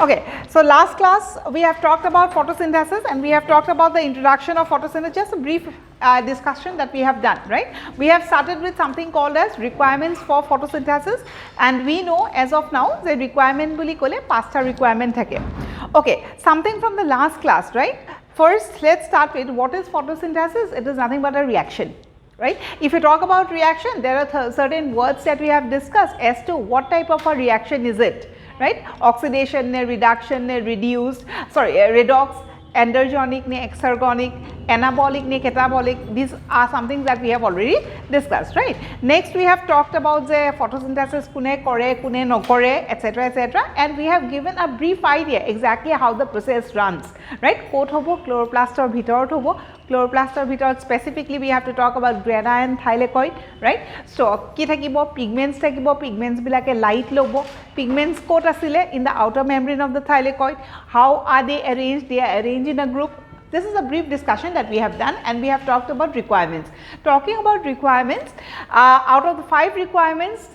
Okay, so last class we have talked about photosynthesis and we have talked about the introduction of photosynthesis, just a brief discussion that we have done, right. We have started with something called as requirements for photosynthesis, and we know as of now the requirement boli kole pasta requirement thake. Okay, something from the last class, right. First, let's start with what is photosynthesis. It is nothing but a reaction. Right. If you talk about reaction, there are certain words that we have discussed as to what type of a reaction is it, right. Oxidation, reduction, reduced, redox, endergonic, exergonic, anabolic, catabolic, these are some things that we have already discussed, right. Next, we have talked about the photosynthesis kune kore, kune no kore, etc., and we have given a brief idea exactly how the process runs, right. Kot hobo, chloroplast or bhitorot hobo, chloroplast or bhitorot, specifically we have to talk about grana and thylakoid, right. So, ki thakibo, pigments bilake light lobo, pigments kot asile in the outer membrane of the thylakoid. How are they arranged? They are arranged in a group. This is a brief discussion that we have done, and we have talked about requirements. Talking about requirements, out of the 5 requirements,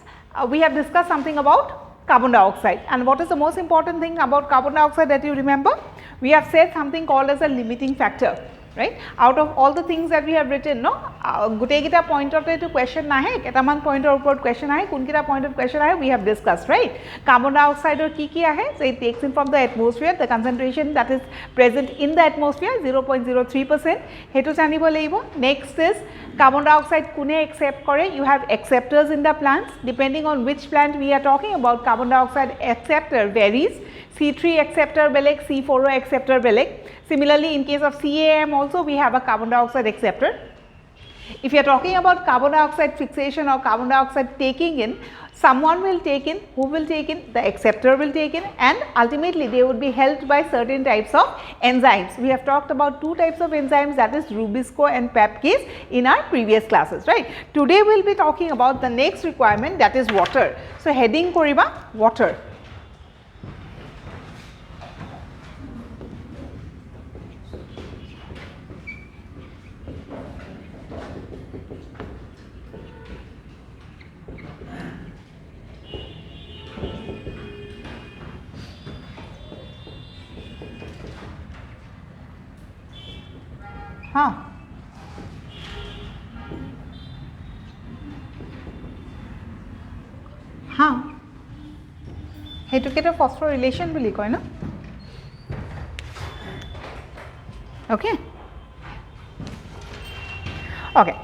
we have discussed something about carbon dioxide. And what is the most important thing about carbon dioxide that you remember? We have said something called as a limiting factor. Right? Out of all the things that we have written, no, gutei kita point to question nahe, ketaman point upward question ahe, kun kita point of question ahe, we have discussed, right? Carbon dioxide or ki ahe, so it takes in from the atmosphere, the concentration that is present in the atmosphere 0.03%. Hetu janibo laibo. Next is carbon dioxide kune accept kore. You have acceptors in the plants. Depending on which plant we are talking about, carbon dioxide acceptor varies. C3 acceptor beleg, C4O acceptor beleg. Similarly, in case of CAM also we have a carbon dioxide acceptor. If you are talking about carbon dioxide fixation or carbon dioxide taking in, someone will take in, who will take in? The acceptor will take in, and ultimately they would be helped by certain types of enzymes. We have talked about 2 types of enzymes, that is Rubisco and Pepcase in our previous classes, right. Today we will be talking about the next requirement, that is water. So, heading koriba water. Hetuke to phosphorylation boli koy na. Okay. Okay.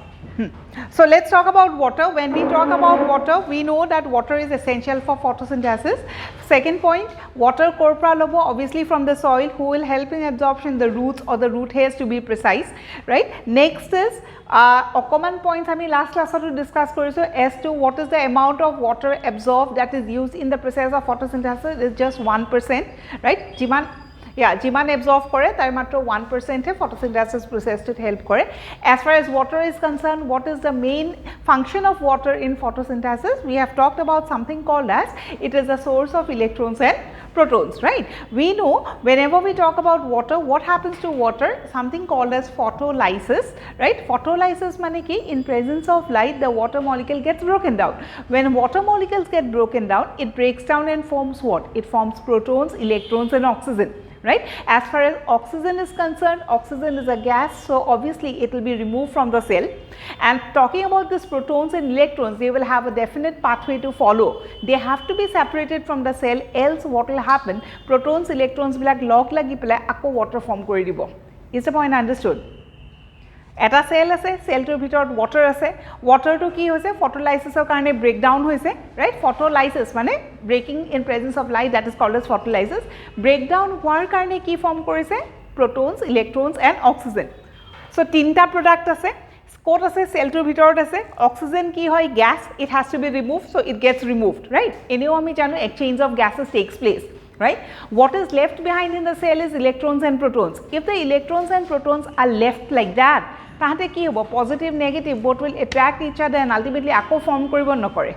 So, let us talk about water. When we talk about water, we know that water is essential for photosynthesis. Second point, water corpora lobo, obviously from the soil, who will help in absorption, the roots or the root hairs to be precise, right. Next is common points I mean last class to discuss as to what is the amount of water absorbed that is used in the process of photosynthesis is just 1%, right. Jiman absorb kore tar matro 1% he photosynthesis process to help kore. As far as water is concerned, what is the main function of water in photosynthesis? We have talked about something called as it is a source of electrons and protons, right. We know whenever we talk about water, what happens to water? Something called as photolysis, right. Photolysis mane ki in presence of light the water molecule gets broken down. When water molecules get broken down, it breaks down and forms what? It forms protons, electrons and oxygen. Right. As far as oxygen is concerned, oxygen is a gas, so obviously it will be removed from the cell. And talking about these protons and electrons, they will have a definite pathway to follow. They have to be separated from the cell, else what will happen? Protons, electrons will log lagi pele akko water form kori dibo. Is the point understood? Eta cell ase, cell to bhitor water ase, water to ki hoise photolysis or karone breakdown hoise, right. Photolysis mane breaking in presence of light, that is called as photolysis. Breakdown hoar karone ki form korise? Protons, electrons and oxygen. So, 3ta product ase, kot ase cell to bhitor ase, oxygen ki hoy gas, it has to be removed, so it gets removed, right. Eneo ami jano exchange of gases takes place. Right. What is left behind in the cell is electrons and protons. If the electrons and protons are left like that, tahate ki hobo? Positive, negative, both will attract each other and ultimately akko form koribo nokore.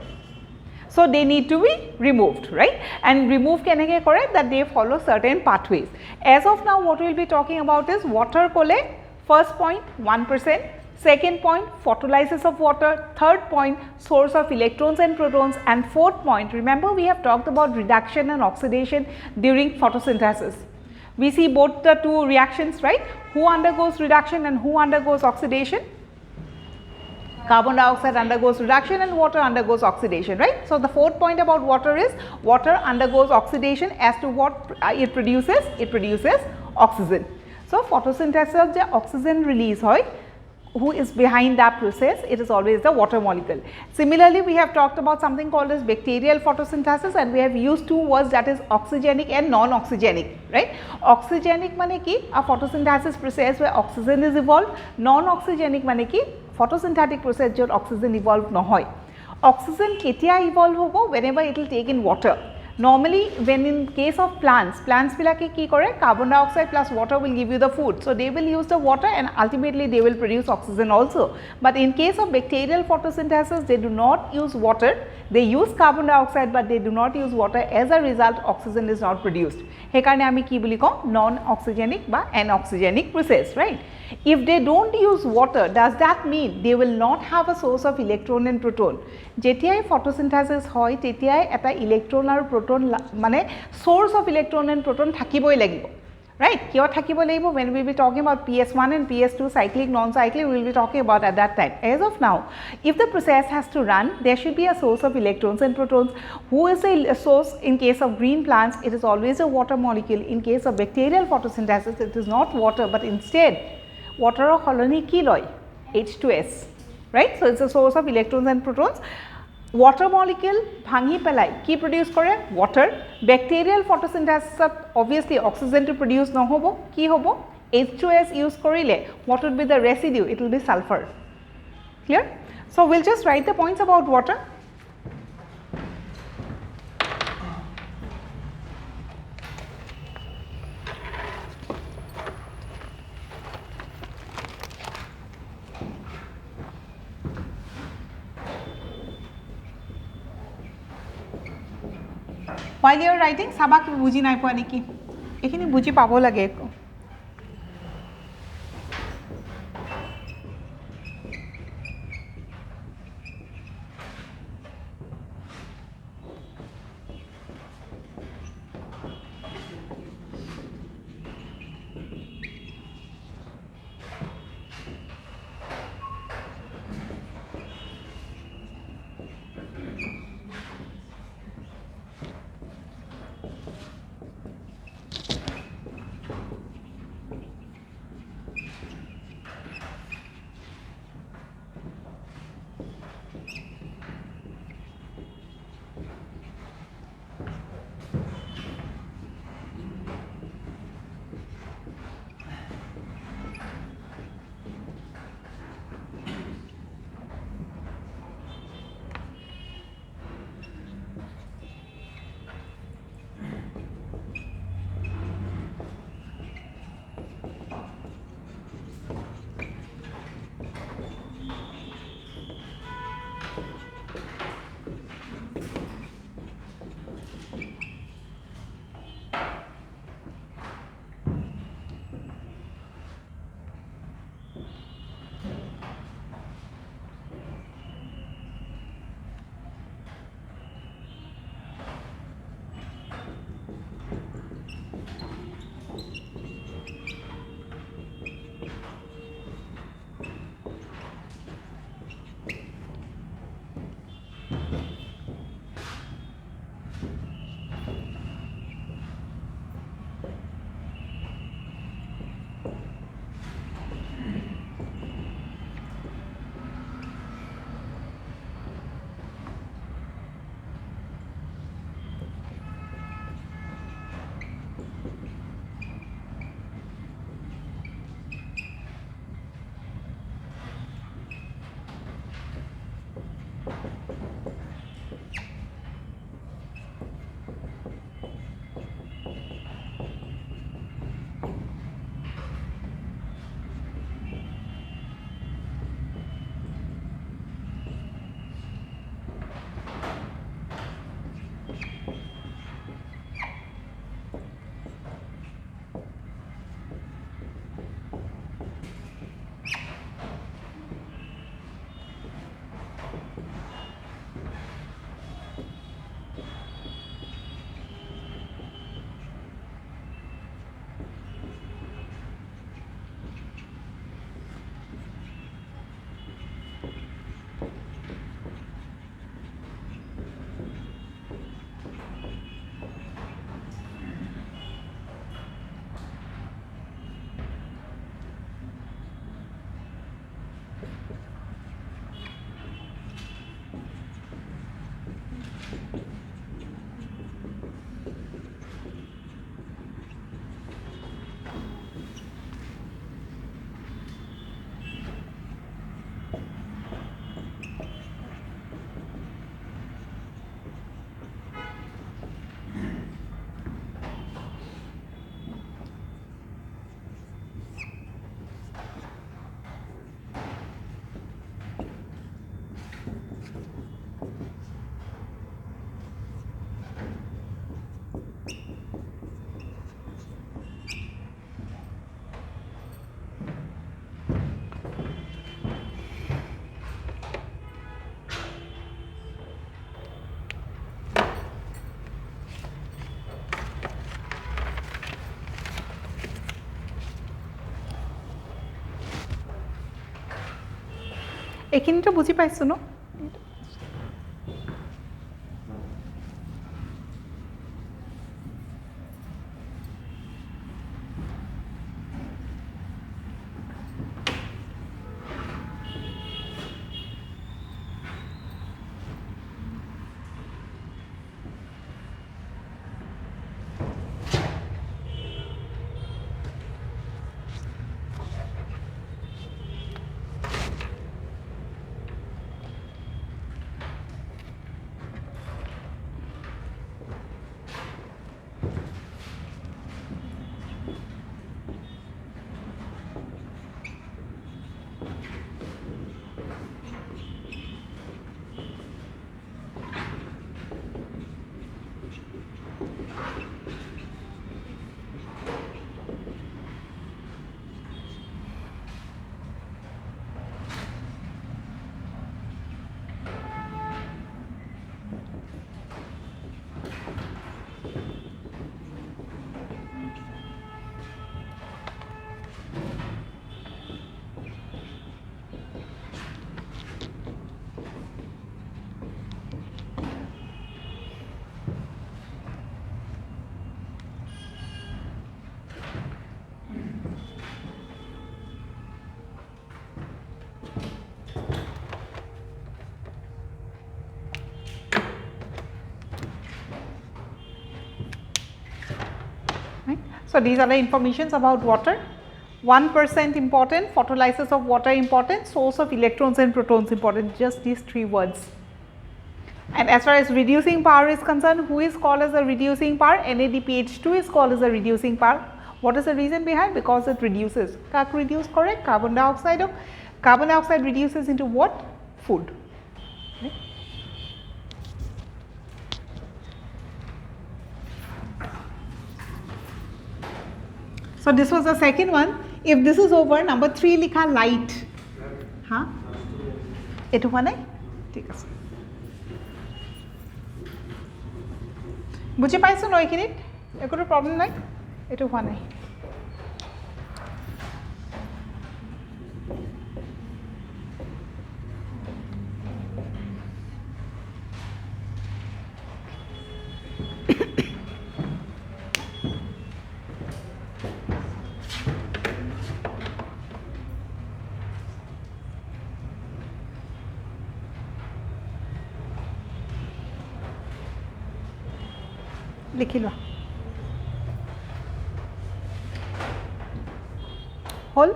So, they need to be removed, right. And remove keneke kore? That they follow certain pathways. As of now, what we will be talking about is water kole, first point 1%, Second point, photolysis of water. Third point, source of electrons and protons. And fourth point, remember we have talked about reduction and oxidation during photosynthesis. We see both the two reactions, right? Who undergoes reduction and who undergoes oxidation? Carbon dioxide undergoes reduction and water undergoes oxidation, right? So, the fourth point about water is water undergoes oxidation as to what it produces? It produces oxygen. So, photosynthesis je oxygen release hoy, who is behind that process? It is always the water molecule. Similarly, we have talked about something called as bacterial photosynthesis, and we have used two words, that is oxygenic and non-oxygenic, right? Oxygenic mane ki a photosynthesis process where oxygen is evolved, non-oxygenic mane ki photosynthetic process jot oxygen evolved no hoy. Oxygen ketia evolve hobo? Whenever it will take in water. Normally, when in case of plants bilake ki kore, carbon dioxide plus water will give you the food. So, they will use the water and ultimately they will produce oxygen also. But in case of bacterial photosynthesis, they do not use water, they use carbon dioxide, but they do not use water. As a result, oxygen is not produced. He karone ami ki boli kom non-oxygenic ba anoxygenic process, right? If they do not use water, does that mean they will not have a source of electron and proton? Jetiai photosynthesis hoy, tetiai eta electron aru proton mane source of electron and proton thakiboi lagibo, right? Kyo thakibo lagibo? When we will be talking about PS1 and PS2 cyclic, non-cyclic, we will be talking about at that time. As of now, if the process has to run, there should be a source of electrons and protons. Who is a source? In case of green plants, it is always a water molecule. In case of bacterial photosynthesis, it is not water, but instead water or holoni ki loy? H2S, right? So, it is a source of electrons and protons. Water molecule bhangi pelai ki produce kore? Water. Bacterial photosynthesis obviously oxygen to produce no hobo, ki hobo? H2S use korile. What would be the residue? It will be sulfur. Clear? So, we will just write the points about water. While you are writing, sabak buji nai poa neki. Ekhini buji pabo lage eko. এইখিনিতো বুজি পাইছো ন right? So these are the informations about water. 1% important, photolysis of water important, source of electrons and protons important, just these three words. And as far as reducing power is concerned, who is called as a reducing power? NADPH2 is called as a reducing power. What is the reason behind? Because it reduces. Kak reduce, correct? Carbon dioxide. Carbon dioxide reduces into what? Food. Okay. So this was the second one. If this is over, number 3 likha light. Huh? Etu hua nai? Thik ase. বুঝি পাইছো ন এইখিনিত একোটো problem নাই এটো হোৱা নাই লিখি লোৱা হল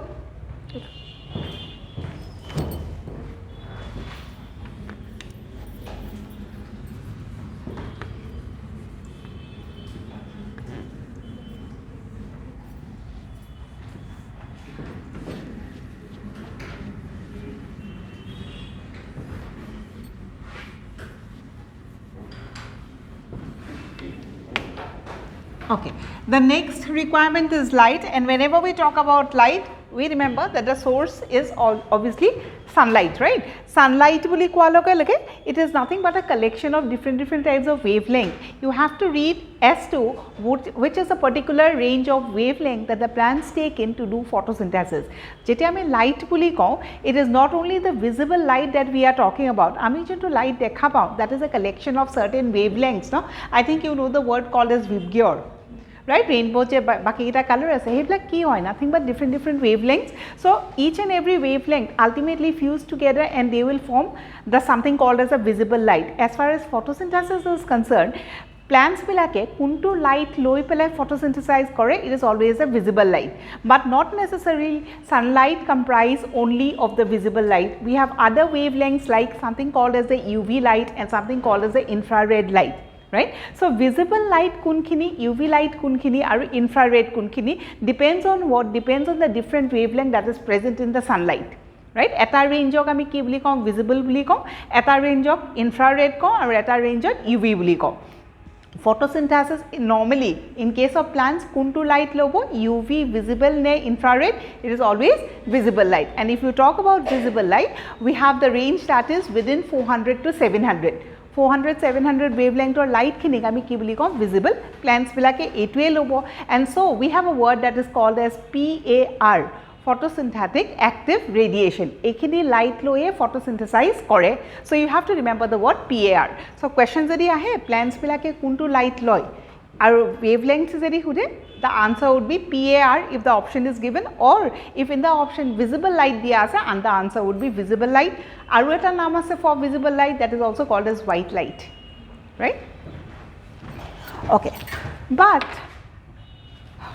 Okay, the next requirement is light, and whenever we talk about light, we remember that the source is obviously sunlight, right? Sunlight boli koa loge lage, it is nothing but a collection of different types of wavelength. You have to read as to which is a particular range of wavelength that the plants take in to do photosynthesis. Jeti ami light boli kau, it is not only the visible light that we are talking about. Ami jonto light dekha pao, that is a collection of certain wavelengths, no? I think you know the word called as Vibgyor. Right, rainbow je baki kita color ase heblak ki hoy nothing but different wavelengths. So each and every wavelength ultimately fuse together and they will form the something called as a visible light. As far as photosynthesis is concerned, plants bilake kuntu light loi pelai photosynthesize kore, it is always a visible light, but not necessarily sunlight comprise only of the visible light. We have other wavelengths like something called as the UV light and something called as the infrared light. Right. So visible light kunkhini, UV light kunkhini, or infrared kunkhini depends on what? Depends on the different wavelength that is present in the sunlight. Right. Eta range of ami ki boli kaun visible boli kaun, eta range of infrared kaun, or eta range of UV boli kaun. Photosynthesis normally in case of plants kuntu light lobo, UV visible ne infrared, it is always visible light. And if you talk about visible light, we have the range that is within 400 to 700. 400-700 wavelength or light khinik ami ki boli kaun visible, plants bilake etue lobo, and so we have a word that is called as PAR, photosynthetic active radiation. Ekhini light loye photosynthesize kore. So you have to remember the word PAR. So question jodi ahe plants bilake kuntu light loy aru wavelength jodi hude, the answer would be PAR if the option is given, or if in the option visible light dia ase and the answer would be visible light. Aru eta naam ase for visible light, that is also called as white light, right? Okay, but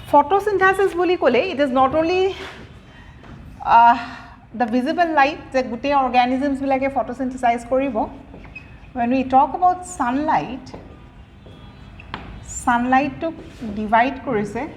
photosynthesis boli kole it is not only the visible light je gute organisms bilake photosynthesize koribo. When we talk about sunlight, sunlight to divide korise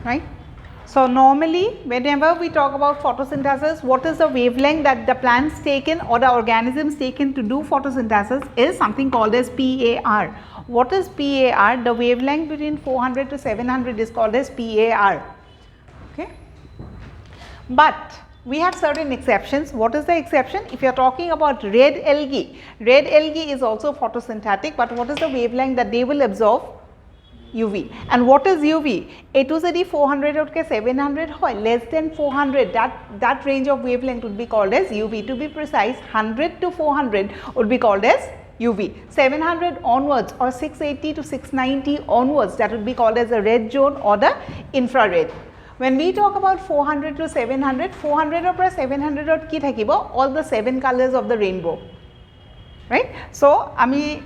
right? So normally whenever we talk about photosynthesis, what is the wavelength that the plants taken or the organisms taken to do photosynthesis is something called as PAR. What is PAR? The wavelength between 400 to 700 is called as PAR. Okay, but we have certain exceptions. What is the exception? If you are talking about red algae is also photosynthetic, but what is the wavelength that they will absorb? UV. And what is UV? Etu jodi 400 otke 700 hoy, less than 400, that range of wavelength would be called as UV. To be precise, 100 to 400 would be called as UV. 700 onwards or 680 to 690 onwards, that would be called as the red zone or the infrared. When we talk about 400 to 700, 400 or 700 ot ki thakibo? All the 7 colors of the rainbow, right? So ami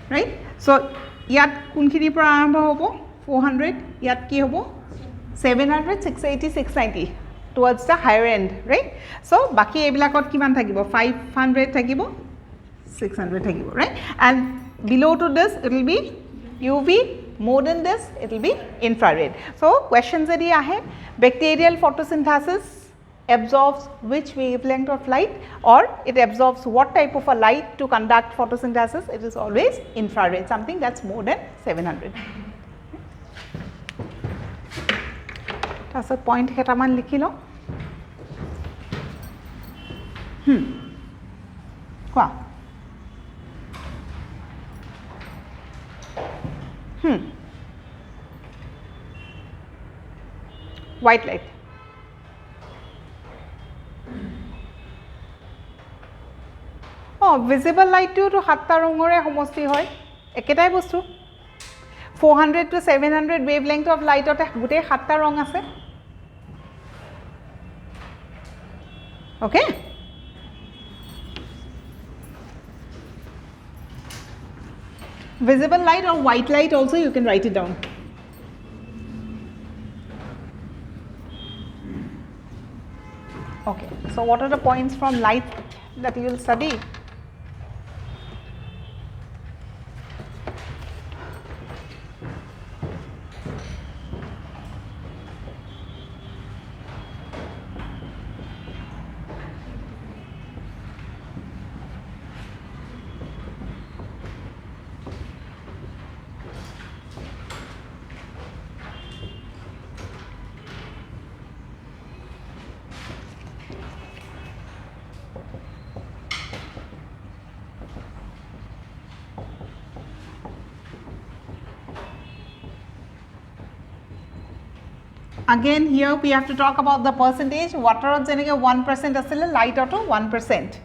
right? So yat kunkhini pora arambho hobo 400, yat ki hobo 700, 680, 690 towards the higher end, right? So baki ebilakot kiman thakibo? 500 thakibo, 600 thakibo, right? And below to this it will be UV, more than this it will be infrared. So questions jodi ahe, bacterial photosynthesis absorbs which wavelength of light, or it absorbs what type of a light to conduct photosynthesis? It is always infrared, something that's more than 700. That's a point ketaman likhi lo. Kwa. White light. Visible light to 7 rongore homosti hoy, eketai bostu. 400 to 700 wavelength of light ote gute 7 rong ase. Okay? Visible light or white light also, you can write it down. Okay, so what are the points from light that you will study? Again here we have to talk about the percentage. Water jenenge 1% asile, light auto 1%.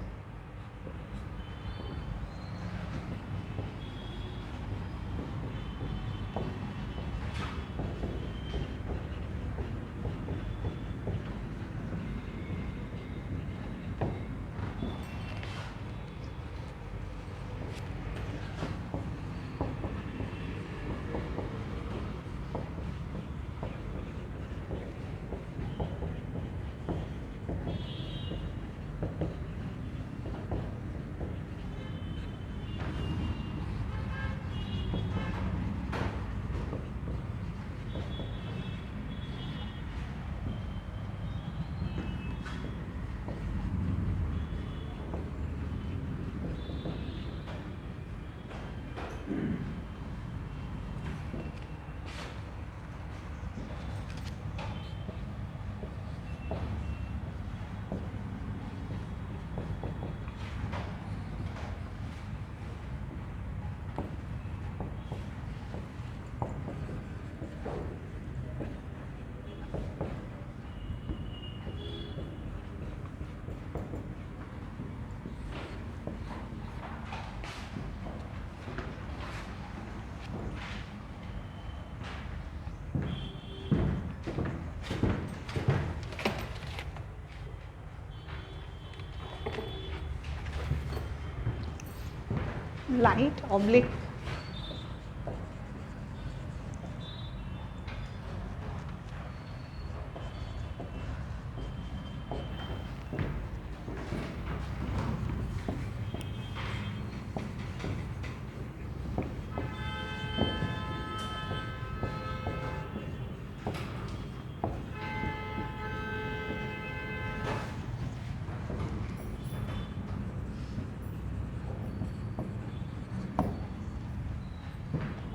Light oblique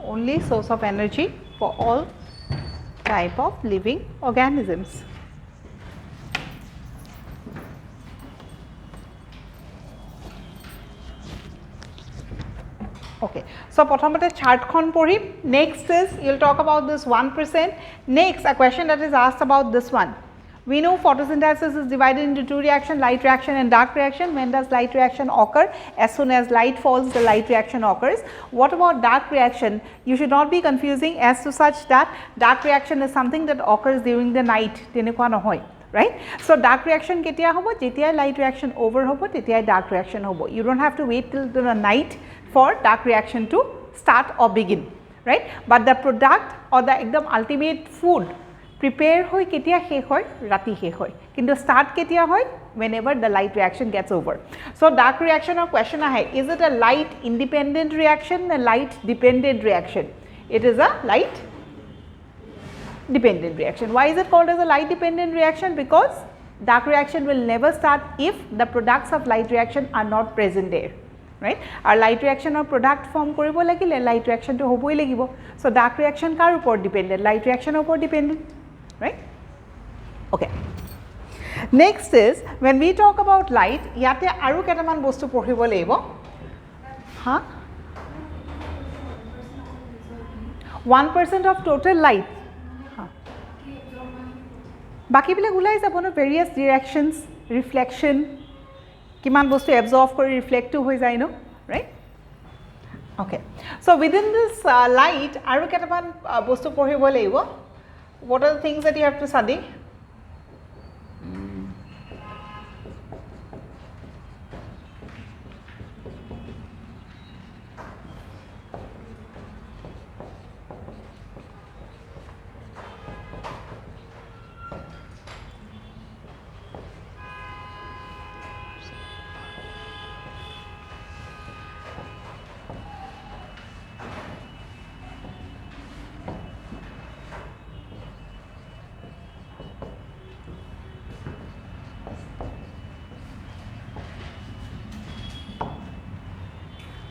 only source of energy for all type of living organisms. Okay, so prothomete chart khon porhim. Next is you will talk about this 1%. Next, a question that is asked about this one. We know photosynthesis is divided into two reactions, light reaction and dark reaction. When does light reaction occur? As soon as light falls, the light reaction occurs. What about dark reaction? You should not be confusing as to such that dark reaction is something that occurs during the night. Tenekwa nohoy, right? So dark reaction ketia hobo? Jetia light reaction over hobo, tetia dark reaction hobo. You don't have to wait till the night for dark reaction to start or begin, right? But the product or the ekdam ultimate food prepare hoy ketia shekh hoy, rati shekh hoy. Kintu start ketia hoy? Whenever the light reaction gets over. So dark reaction or question ahe, is it a light independent reaction, a light dependent reaction? It is a light dependent reaction. Why is it called as a light dependent reaction? Because dark reaction will never start if the products of light reaction are not present there, right? Our light reaction or product form koribo lagile, light reaction to hoboi lagibo. So dark reaction kar upor dependent, light reaction upor dependent, right? Okay. Next is when we talk about light, yate aru ketaman bostu porhibo lagibo. Huh? 1% of total light. Baki bilak ulai jabo various directions, reflection, kiman bostu absorb kori reflect to hoi jai no, right? Okay. So within this light, aru ketaman bostu porhibo lagibo. What are the things that you have to study?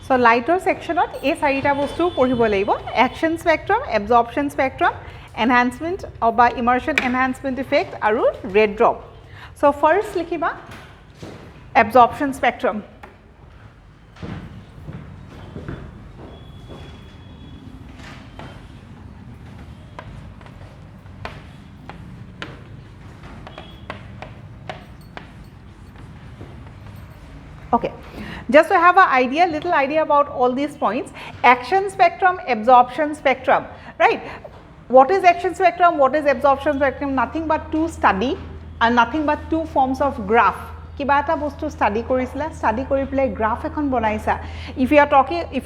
So lighter section এই চাৰিটা বস্তু পঢ়িব লাগিব action spectrum, absorption spectrum, enhancement বা immersion enhancement effect আৰু red drop. So first লিখিবা absorption spectrum. Okay, just to have an idea, little idea about all these points, action spectrum, absorption spectrum, right? What is action spectrum, what is absorption spectrum? Nothing but to study and nothing but two forms of graph. কিবা এটা বস্তু study কৰিছিলা study কৰি পেলাই graph এখন বনাইছা if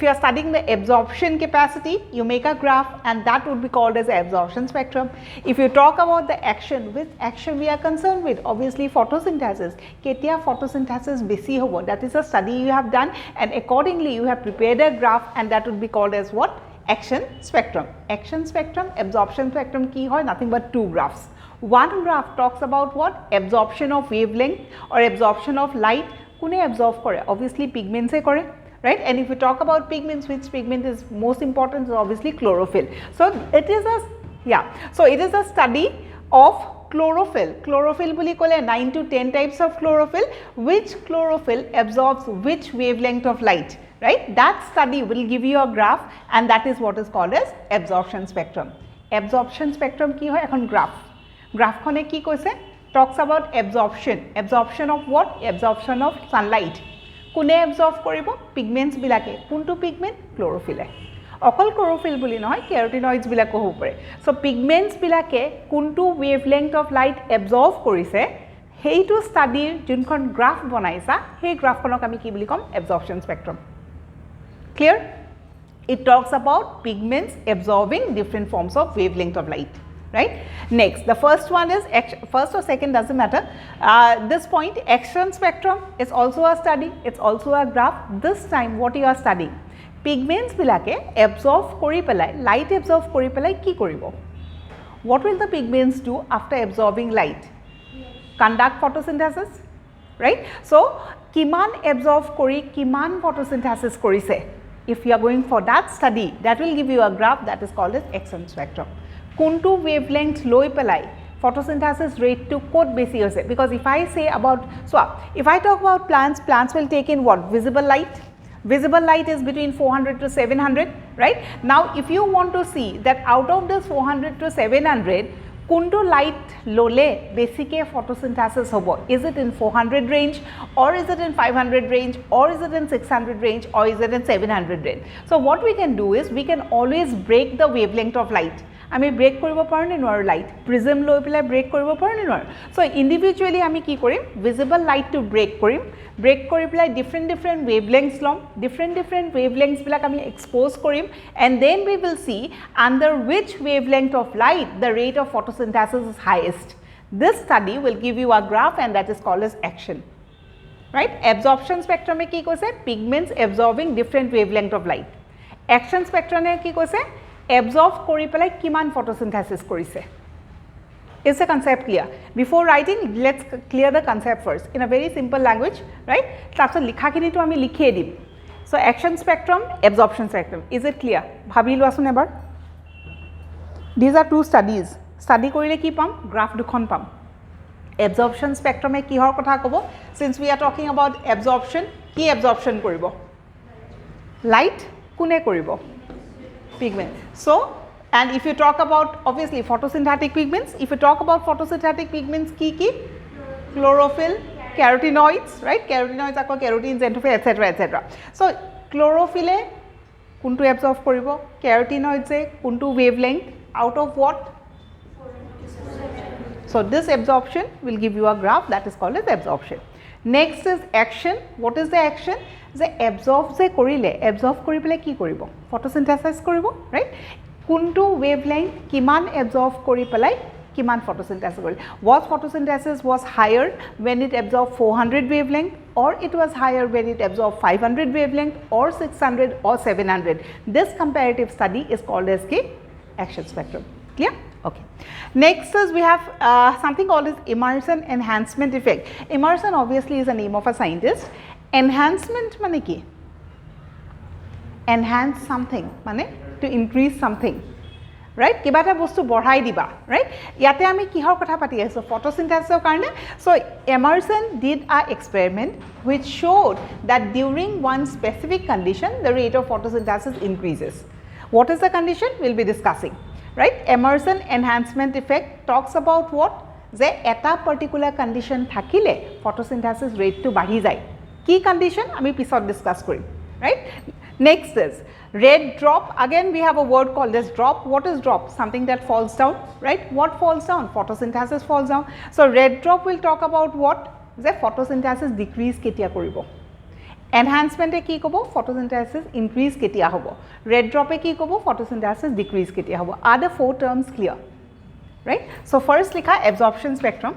you are studying the absorption capacity you make a graph and that would be called as absorption spectrum. If you talk about the action, which action we are concerned with, obviously photosynthesis, ketia photosynthesis besi hobo, that is a study you have done and accordingly you have prepared a graph and that would be called as what? Action spectrum. Action spectrum, absorption spectrum ki hoy, nothing but two graphs. One graph talks about what? Absorption of wavelength or absorption of light. Kune absorb kore? Obviously pigments e kore, right? And if we talk about pigments, which pigment is most important? So obviously chlorophyll. So it is a study of chlorophyll. Chlorophyll boli kole 9 to 10 types of chlorophyll. Which chlorophyll absorbs which wavelength of light, right? That study will give you a graph and that is what is called as absorption spectrum. Absorption spectrum ki hoy? Ekhon graph. Graph khone ki koise? Talks about absorption. Absorption of what? Absorption of sunlight. Kune absorb koribo? Pigments bilake. Kuntu pigment? Chlorophyll. Okol chlorophyll boli noy, carotenoids bilako hobo pare. So pigments bilake kuntu wavelength of light absorb korise, heitu study junkhon graph bonaisa, hei graph khonok ami ki boli kom? Absorption spectrum. Clear? It talks about pigments absorbing different forms of wavelength of light. Right? Next, the first one is, first or second doesn't matter. This point, action spectrum is also a study, it's also a graph. This time what you are studying? Pigments bilake absorb kori pelai, light absorb kori pelai ki koribo? What will the pigments do after absorbing light? Conduct photosynthesis, right? So, kiman absorb kori, kiman photosynthesis korise? If you are going for that study, that will give you a graph that is called as action spectrum. Kuntu wavelength loi pelai photosynthesis rate to kot besi hoise, because if I say about, so if I talk about plants will take in what? Visible light. Visible light is between 400 to 700, right? Now if you want to see that out of this 400 to 700 kuntu light lole basike photosynthesis hobo, is it in 400 range or is it in 500 range or is it in 600 range or is it in 700 range? So what we can do is we can always break the wavelength of light. আমি break কৰিব পাৰো নে নোৱাৰো light prism লৈ পেলাই break কৰিব পাৰো নে নোৱাৰো সো ইন্ডিভিজুয়ালি আমি কি কৰিম ভিজিবল লাইট টু ব্ৰেক কৰি পেলাই ডিফাৰেন্ট ওয়েভলেংথস লম ডিফাৰেন্ট ওয়েভলেংথস বিলাক আমি এক্সপোজ কৰিম and then we will see under which wavelength of light the rate of photosynthesis is highest this study will give you a graph and that is called as action right absorption spectrum e ki koise pigments absorbing different wavelength of light action spectrum e ki koise absorb kori pelai kiman photosynthesis korise. Is the concept clear? Before writing, let's clear the concept first in a very simple language, right? Tarpor likha kini to ami likhe dim. So action spectrum, absorption spectrum, is it clear? Bhabi lo asun ebar. These are two studies. Study korile ki pam? Graph dukhon pam. Absorption spectrum e kihor kotha kobo? Since we are talking about absorption, ki absorption koribo? Light kune koribo? Pigment. So, and if you talk about obviously photosynthetic pigments, if you talk about photosynthetic pigments ki chlorophyll, carotenoids, right? Carotenoids are called carotene, xanthophyll, etc. So chlorophyll e kuntu absorb koribo, carotenoids e kuntu wavelength, out of what? So this absorption will give you a graph that is called as absorption. Next is action. What is the action? যে absorb যে কৰিলে absorb কৰি পেলাই কি কৰিব photosynthesis কৰিব right কোনটো wavelength কিমান absorb কৰি পেলাই কিমান photosynthesis কৰিল was photosynthesis was higher when it absorbed 400 wavelength or it was higher when it absorbed 500 wavelength or 600 or 700 this comparative study is called as action spectrum. Clear? Okay. Next is we have something called as immersion enhancement effect. Immersion obviously is the name of a scientist. Enhancement মানে কি enhance something মানে to increase something, right? কিবা এটা বস্তু বঢ়াই দিবা, right? ইয়াতে আমি কিহৰ কথা পাতি আছো photosynthesis কাৰণে. So Emerson did an experiment which showed that during one specific condition the rate of photosynthesis increases. What is the condition? We'll be discussing, right? Emerson enhancement effect talks about what? যে এটা particular condition থাকিলে photosynthesis rate to বাঢ়ি যায়. কি condition আমি পিছত discuss Karim, right? Next is red drop. Again we have a word called as drop. What is drop? Something that falls down, right? What falls down? Photosynthesis falls down. So red drop will talk about what? যে photosynthesis decrease কেতিয়া কৰিব. Enhancement কি ক'ব? Photosynthesis increase কেতিয়া হ'ব. Red drop কি ক'ব? Photosynthesis decrease কেতিয়া হ'ব. Are the four terms clear? Right? So first লিখা absorption spectrum.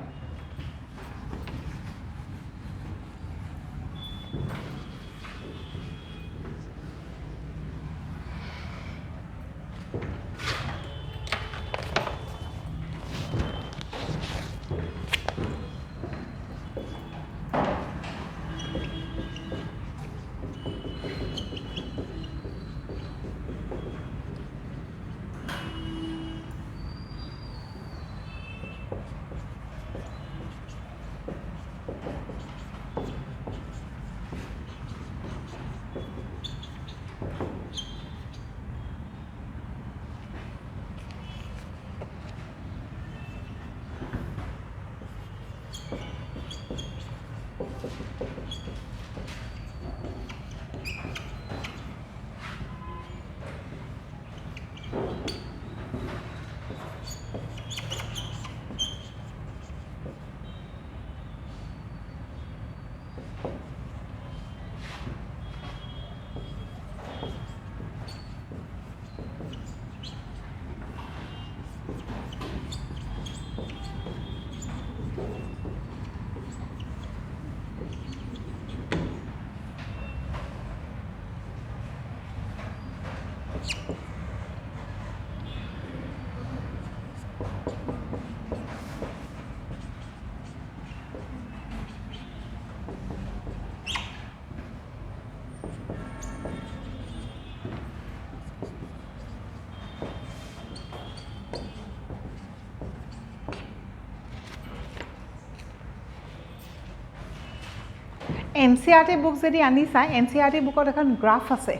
NCERT book যদি আনিছা NCERT bookত এখন graph আছে.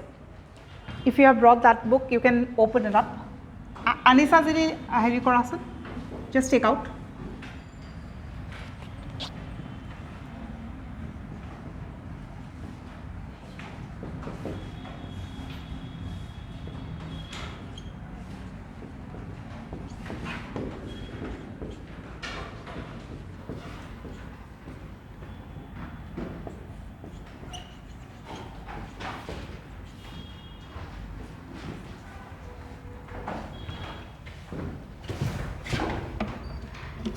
If you have brought that book you can open it up. Anisa যদি হেৰি কৰা আছে just take out.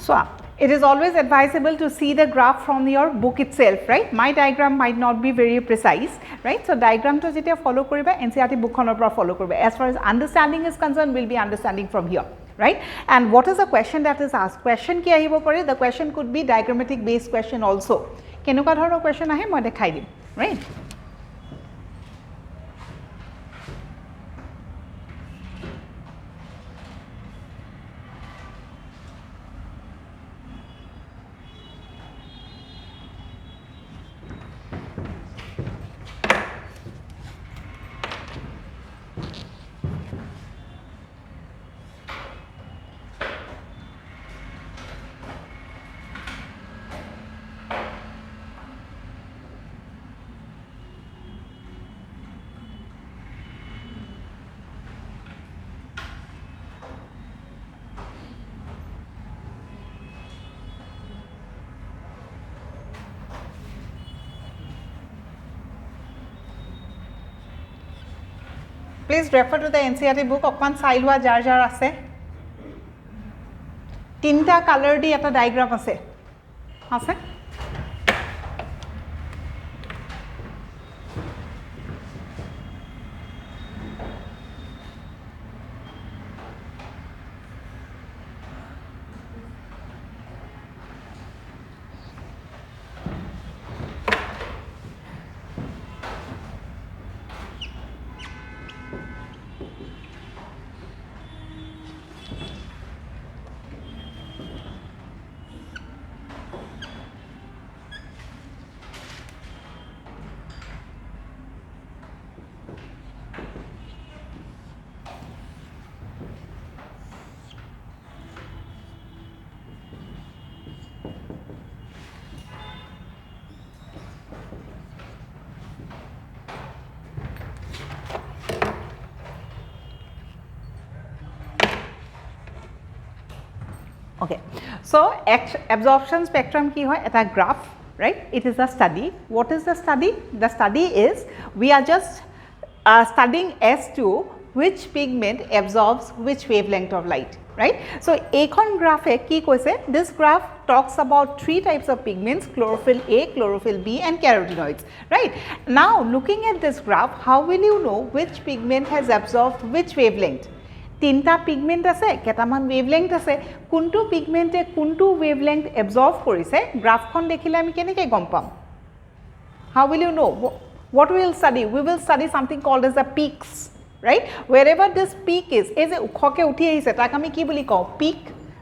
So it is always advisable to see the graph from your book itself, right? My diagram might not be very precise, right? So diagram to jetia follow koriba NCERT book khonor pora follow koriba. As far as understanding is concerned, we'll be understanding from here, right? And what is the question that is asked? Question ki ahibo pare? The question could be diagrammatic based question also. Kenuka dhoroner question ahe moi dekhai dim, right? Please refer to the NCERT book. Okman sailwa jar jar ase. Tinta color di eta diagram ase. Ase? Okay, so absorption spectrum ki hoy eta graph, right? It is a study. What is the study? The study is we are just studying as to which pigment absorbs which wavelength of light, right? So ekhon graph e ki koise, this graph talks about 3 types of pigments: chlorophyll A, chlorophyll B and carotenoids, right? Now looking at this graph, how will you know which pigment has absorbed which wavelength? 3টা pigment আছে, কেটামান wavelength আছে, কোনটো পিগমেন্টে কোনটো wavelength এবজর্ব কৰিছে গ্ৰাফখন দেখিলে আমি কেনেকৈ গম পাম? How will you know? What we will study? We will study something called as the peaks, right? Wherever this peak is, এই যে উখকে উঠি আহিছে তাক আমি কি বুলি কওঁ? Peak,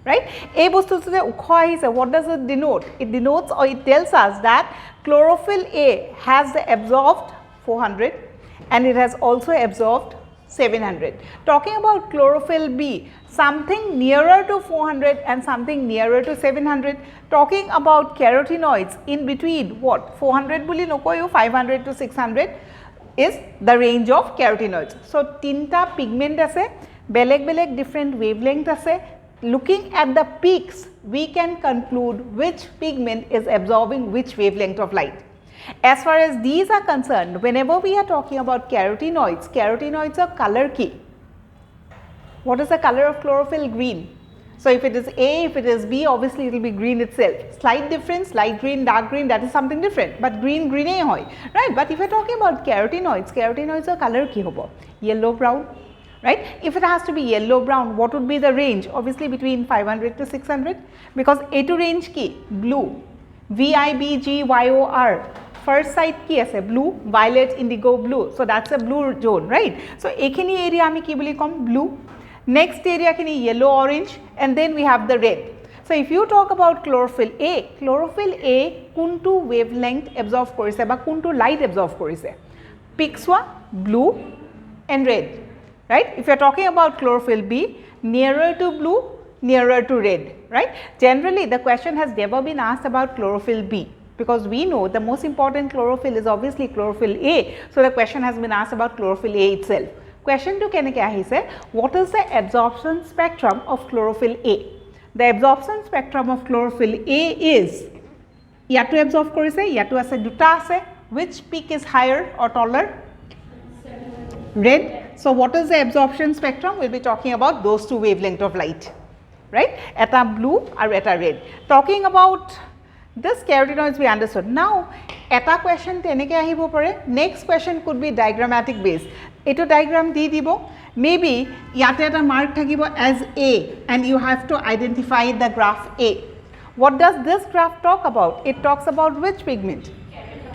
right? এই বস্তুটো যে উখ আহিছে, what does it denote? It denotes or it tells us that chlorophyll A has absorbed 400 and it has also absorbed 700. Talking about chlorophyll B, something nearer to 400 and something nearer to 700. Talking about carotenoids, in between what? 400 boli nokoyo, 500 to 600 is the range of carotenoids. So 3টা pigment ase, beleg different wavelength ase. Looking at the peaks, we can conclude which pigment is absorbing which wavelength of light. As far as these are concerned, whenever we are talking about carotenoids, carotenoids are color key. What is the color of chlorophyll? Green. So if it is A, if it is B, obviously it will be green itself. Slight difference, light green, dark green, that is something different. But green ei hoy, right? But if you are talking about carotenoids, carotenoids are color key hobo. Yellow brown, right? If it has to be yellow brown, what would be the range? Obviously between 500 to 600, because A to range key blue, VIBGYOR. First side ki ase blue, violet, indigo, blue. So that's a blue zone, right? So ekhini area ami ki boli kom? Blue. Next area kini yellow, orange, and then we have the red. So if you talk about chlorophyll A kuntu wavelength absorb korise ba kuntu light absorb korise? Pixwa blue and red, right? If you are talking about chlorophyll B, nearer to blue, nearer to red, right? Generally the question has never been asked about chlorophyll B, because we know the most important chlorophyll is obviously chlorophyll A. So the question has been asked about chlorophyll A itself. Question to keneke ahise, what is the absorption spectrum of chlorophyll A? The absorption spectrum of chlorophyll A is, yato absorb korise, yato ase duta ase. Which peak is higher or taller? Red. So what is the absorption spectrum? We'll be talking about those 2 wavelength of light, right? Eta blue or eta red. Talking about this carotenoids we understood. Now eta question teneke ahibo pare. Next question could be diagrammatic based. Eto diagram di dibo, maybe yate eta mark thakibo as A and you have to identify the graph A. What does this graph talk about? It talks about which pigment?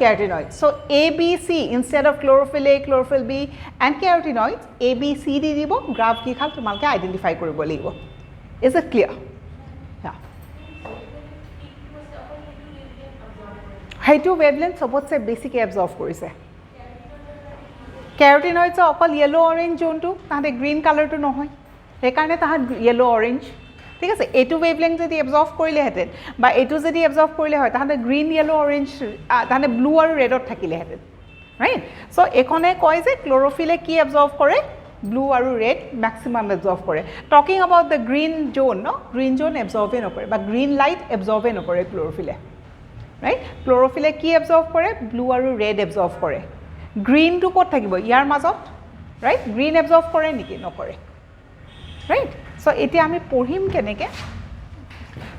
Carotenoids. So A, B, C instead of chlorophyll A, chlorophyll B and carotenoids, A, B, C di dibo, graph ki khal tumalke identify koribo lagibo. Is it clear? Yeah. Heitu wavelength sobotse basic absorb korise. Carotenoids are okol yellow orange zone to tahate green color to no hoy, he karone tahat yellow orange, ঠিক আছে? এইটো wavelength যদি absorb কৰিলে হেতেন বা এইটো যদি absorb কৰিলে হয় তাহলে green, yellow, orange, তাহলে blue আৰু red ত থাকিলে হেতেন, right? So এখনে কয় যে chlorophyll কি absorb কৰে? Blue আৰু red maximum absorb কৰে. Talking about the green zone, no? Green zone absorb নকৰে বা green light absorb নকৰে chlorophyll, right? Chlorophyll কি absorb কৰে? Blue আৰু red absorb কৰে. Green to ক'ত থাকিব? ইয়াৰ মাজত, right? Green absorb কৰে নেকি? নকৰে, right? So এতিয়া আমি পঢ়িম কেনেকে?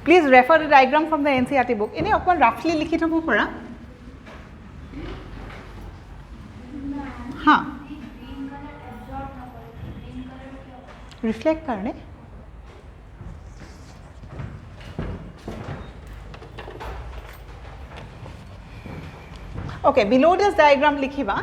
Please refer the diagram from the NCERT book. এনে অকমান roughly লিখি থব পৰা। হ্যাঁ, reflect karne. Okay, below this diagram likhiba.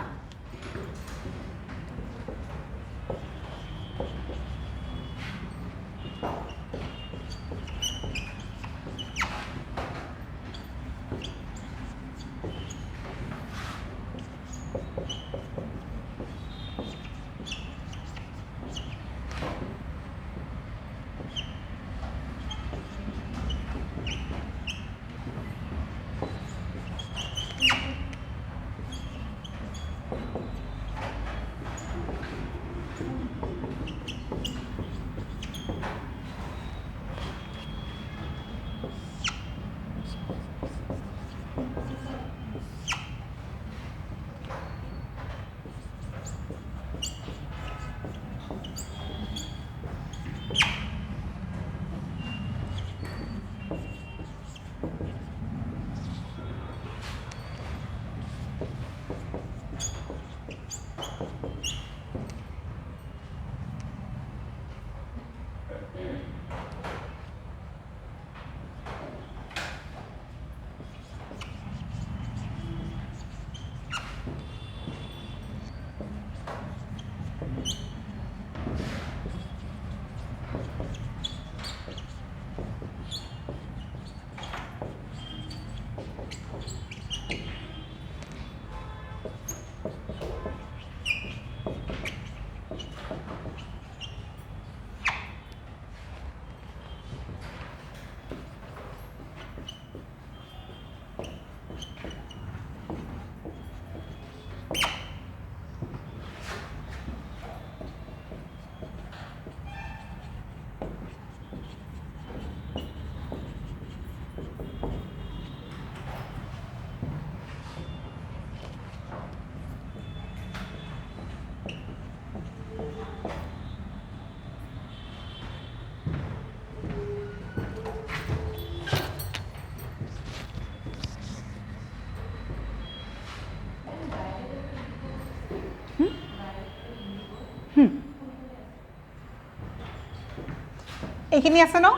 এইখিনি আছে ন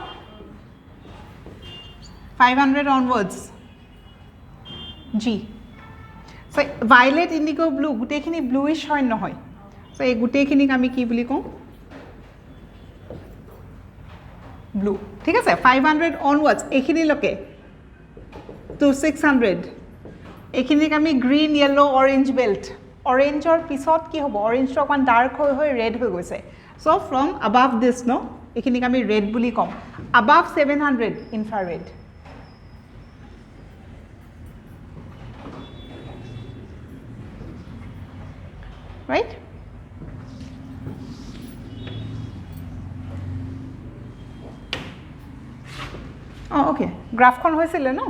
500 onwards জি সো ভায়োলেট ইন্ডিগো ব্লু গোটেইখিনি ব্লুইশ হয় নহয় সো এই গোটেইখিনিক আমি কি বুলি কওঁ ব্লু ঠিক আছে 500 onwards এইখিনিলৈকে to 600 এইখিনিক আমি গ্ৰীণ য়েলো অৰেঞ্জ বেল্ট অৰেঞ্জৰ পিছত কি হ'ব অৰেঞ্জটো অকমান ডাৰ্ক হৈ হৈ ৰেড হৈ গৈছে so from above this no এইখিনিক আমি ৰেড বুলি কম above 700 infrared right oh okay গ্ৰাফখন হৈছিলে ন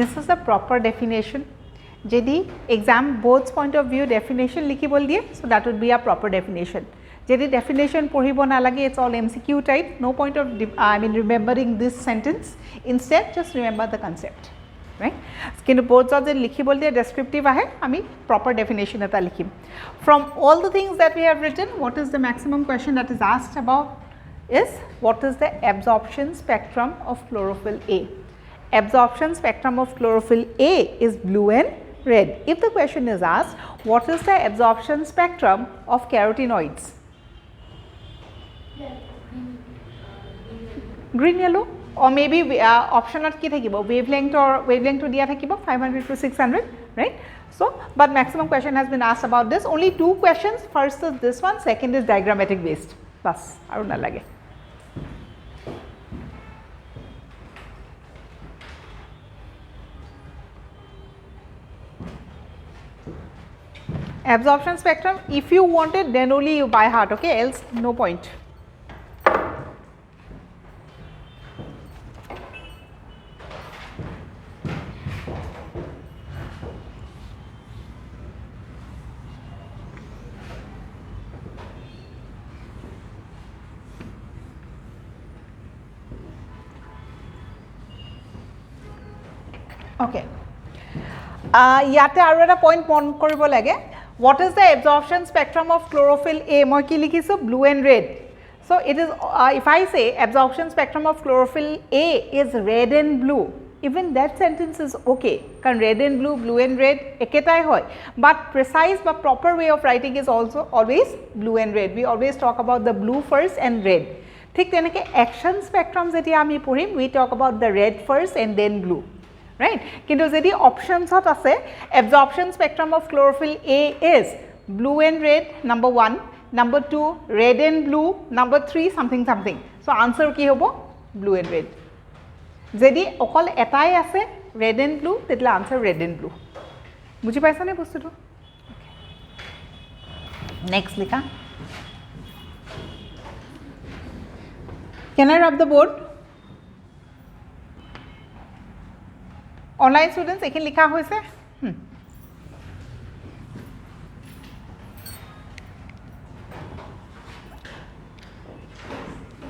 this is the proper definition. Jedi exam board's point of view definition likhibol diye, so that would be a proper definition. Jedi definition পঢ়িব নালাগে, it's all MCQ type, no point of remembering this sentence, instead just remember the concept, right? কিন্তু boards of the লিখিবল দিয়ে descriptive আহে, আমি proper definition এটা লিখিম. From all the things that we have written, what is the maximum question that is asked about is what is the absorption spectrum of chlorophyll A? Absorption spectrum of chlorophyll A is blue and red. If the question is asked what is the absorption spectrum of carotenoids? Green yellow, or maybe option at ki thakibo wavelength to dia thakibo 500 to 600, right? So but maximum question has been asked about this. Only two questions, first is this one, second is diagrammatic based, plus aru na lage. Absorption spectrum, if you want it then only you by heart, okay, else no point. Okay, ইয়াতে আৰু এটা point মন কৰিব লাগে. What is the absorption spectrum of chlorophyll A? মই কি লিখিছো blue and red. So it is if I say absorption spectrum of chlorophyll A is red and blue, even that sentence is okay, কারণ red and blue, blue and red একেটাই হয়, but precise but proper way of writing is also always blue and red. We always talk about the blue first and red. ঠিক তেনেকে action spectrum যেতিয়া আমি পঢ়িম, we talk about the red first and then blue, right? কিন্তু যদি options হত আছে absorption spectrum of chlorophyll A is blue and red, number 1, number 2 red and blue, number 3 something something. So answer কি হ'ব blue and red. যদি অকল এটাই আছে red and blue, তেতিয়ালে answer red and blue. বুজি পাইছা নে বস্তুটো? Next লিখা. Can I rub the board? Online students এখানে লিখা হয়েছে.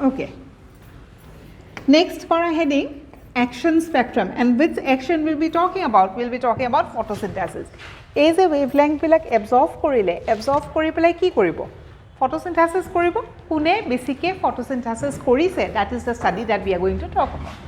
Okay. Next for a heading, action spectrum, and which action we'll be talking about? We'll be talking about photosynthesis. এই যে wavelength বিলাক absorb কৰি পেলাই কি কৰিব? Photosynthesis কৰিব. কোনে বেছিকে photosynthesis কৰিছে, that is the study that we are going to talk about.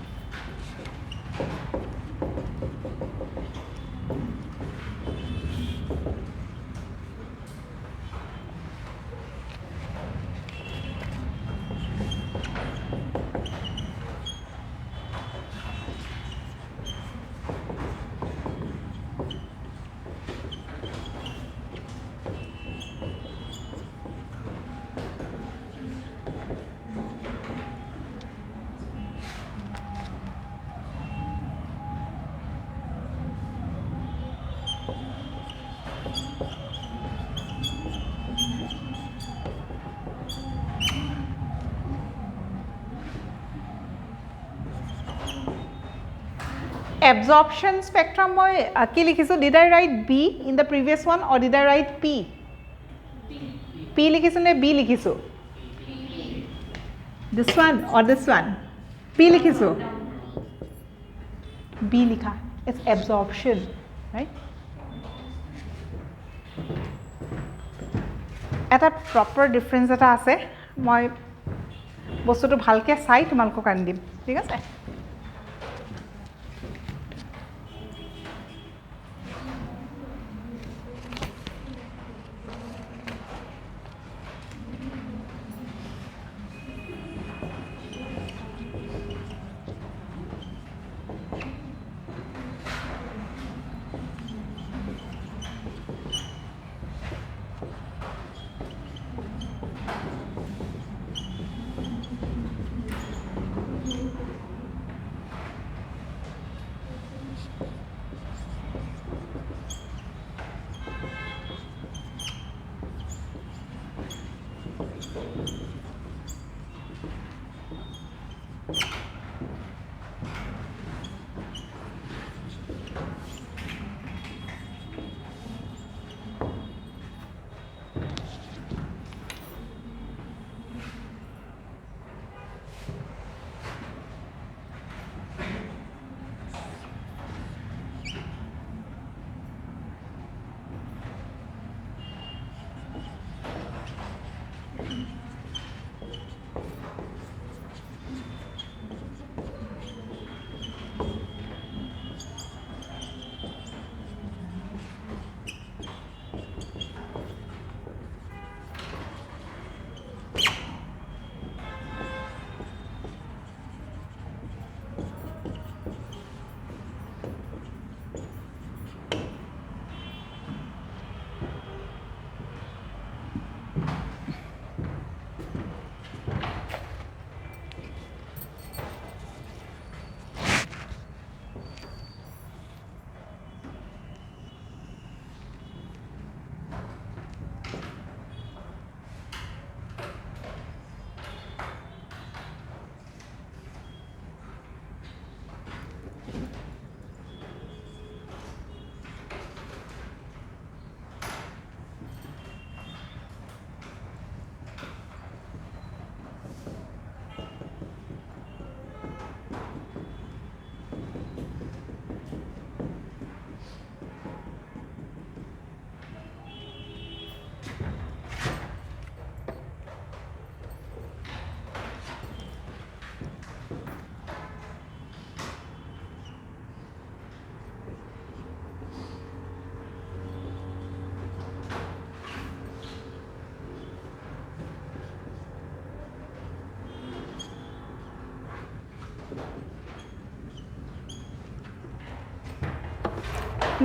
Absorption spectrum, কি লিখিছো? Did I write B in the previous one or did I write P? P লিখিছো নে B লিখিছো? This one or this one? P লিখিছো? B লিখা. It's absorption, right? এটা proper difference এটা আছে, মই বস্তুটো ভালকে চাই তোমালোকক আনি দিম, ঠিক আছে?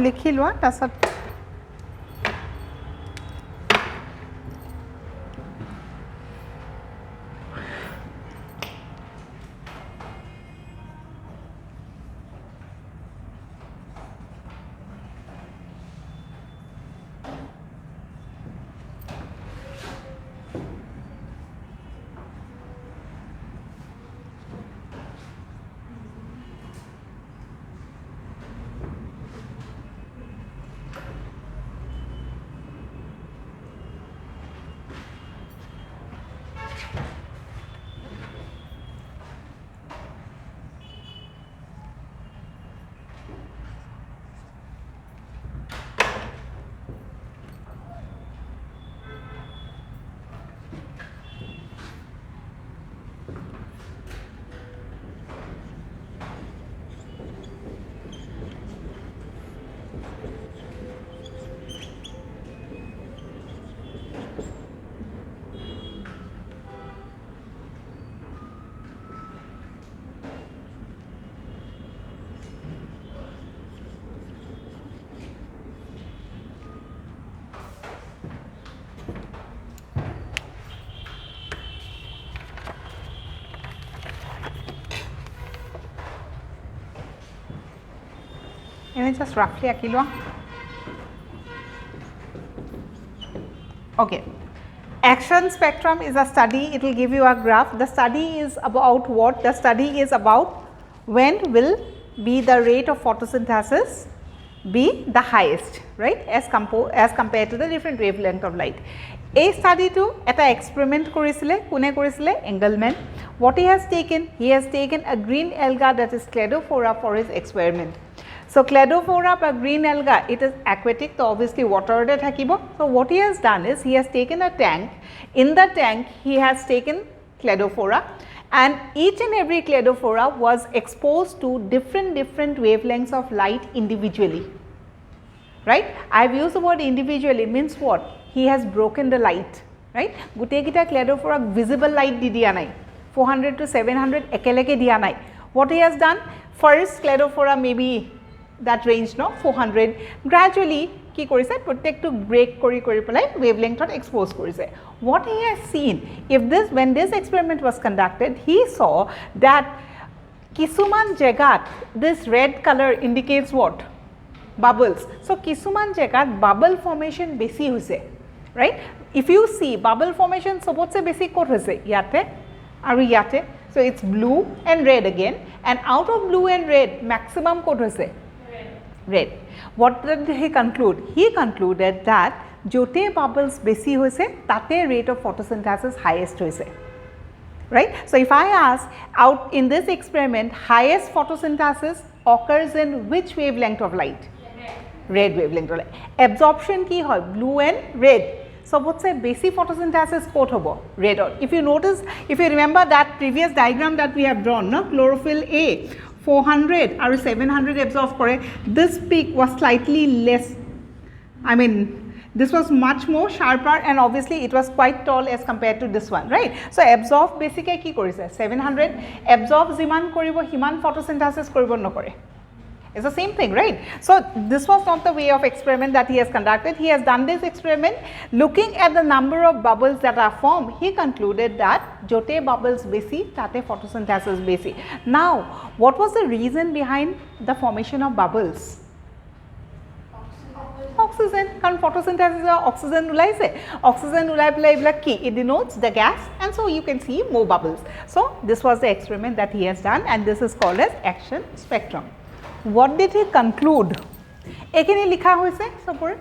লিখি লোৱা তাৰছত just roughly আঁকি লোৱা okay action spectrum is a study, it will give you a graph. The study is about what? The study is about when will be the rate of photosynthesis be the highest, right, as compared to the different wavelength of light. A study to eta experiment korisile kune korisile Engelmann. What he has taken a green alga, that is Cladophora, for his experiment. So Cladophora by green alga, it is aquatic, so obviously water de thakibo. So what he has done is he has taken a tank. In the tank he has taken Cladophora, and each and every Cladophora was exposed to different wavelengths of light individually, right. I have used the word individually, means what? He has broken the light, right. Gute kita Cladophora visible light di diya nai, 400 to 700 ekeleke diya nai. What he has done, first Cladophora maybe that range no 400, gradually কি কৰিছে প্ৰত্যেকটো break কৰি পেলাই wavelength expose কৰিছে. What he has seen, when this experiment was conducted, he saw that কিছুমান জেগাত this red color indicates what? Bubbles. So কিছুমান জেগাত bubble formation বেছি হৈছে, right. If you see bubble formation সবতছে বেছি ক'ত হৈছে? ইয়াতে আৰু ইয়াতে. So it's blue and red again, and out of blue and red maximum ক'ত হৈছে? Red. What did he conclude? He concluded that jote bubbles besi hoise tate rate of photosynthesis highest hoise, right. So if I ask, out in this experiment highest photosynthesis occurs in which wavelength of light? Red wavelength of light. Absorption ki hoy? Blue and red. So what's a basic photosynthesis kot hobo? Red. If you notice, if you remember that previous diagram that we have drawn, no, chlorophyll A 400 or 700 absorb kore, this peak was slightly less, I mean this was much more sharper, and obviously it was quite tall as compared to this one, right. So absorb basically ki korise 700 absorb jiman koribo himan photosynthesis koribo nokore. It's the same thing, right. So this was not the way of experiment that he has conducted. He has done this experiment looking at the number of bubbles that are formed. He concluded that jote bubbles besi tate photosynthesis besi. Now what was the reason behind the formation of bubbles? Oxygen. Karon photosynthesis oxygen ulaise, oxygen ulai pelai ebilak ki, it denotes the gas, and so you can see more bubbles. So this was the experiment that he has done, and this is called as action spectrum. What did he conclude? Ekini likha hoise sapore.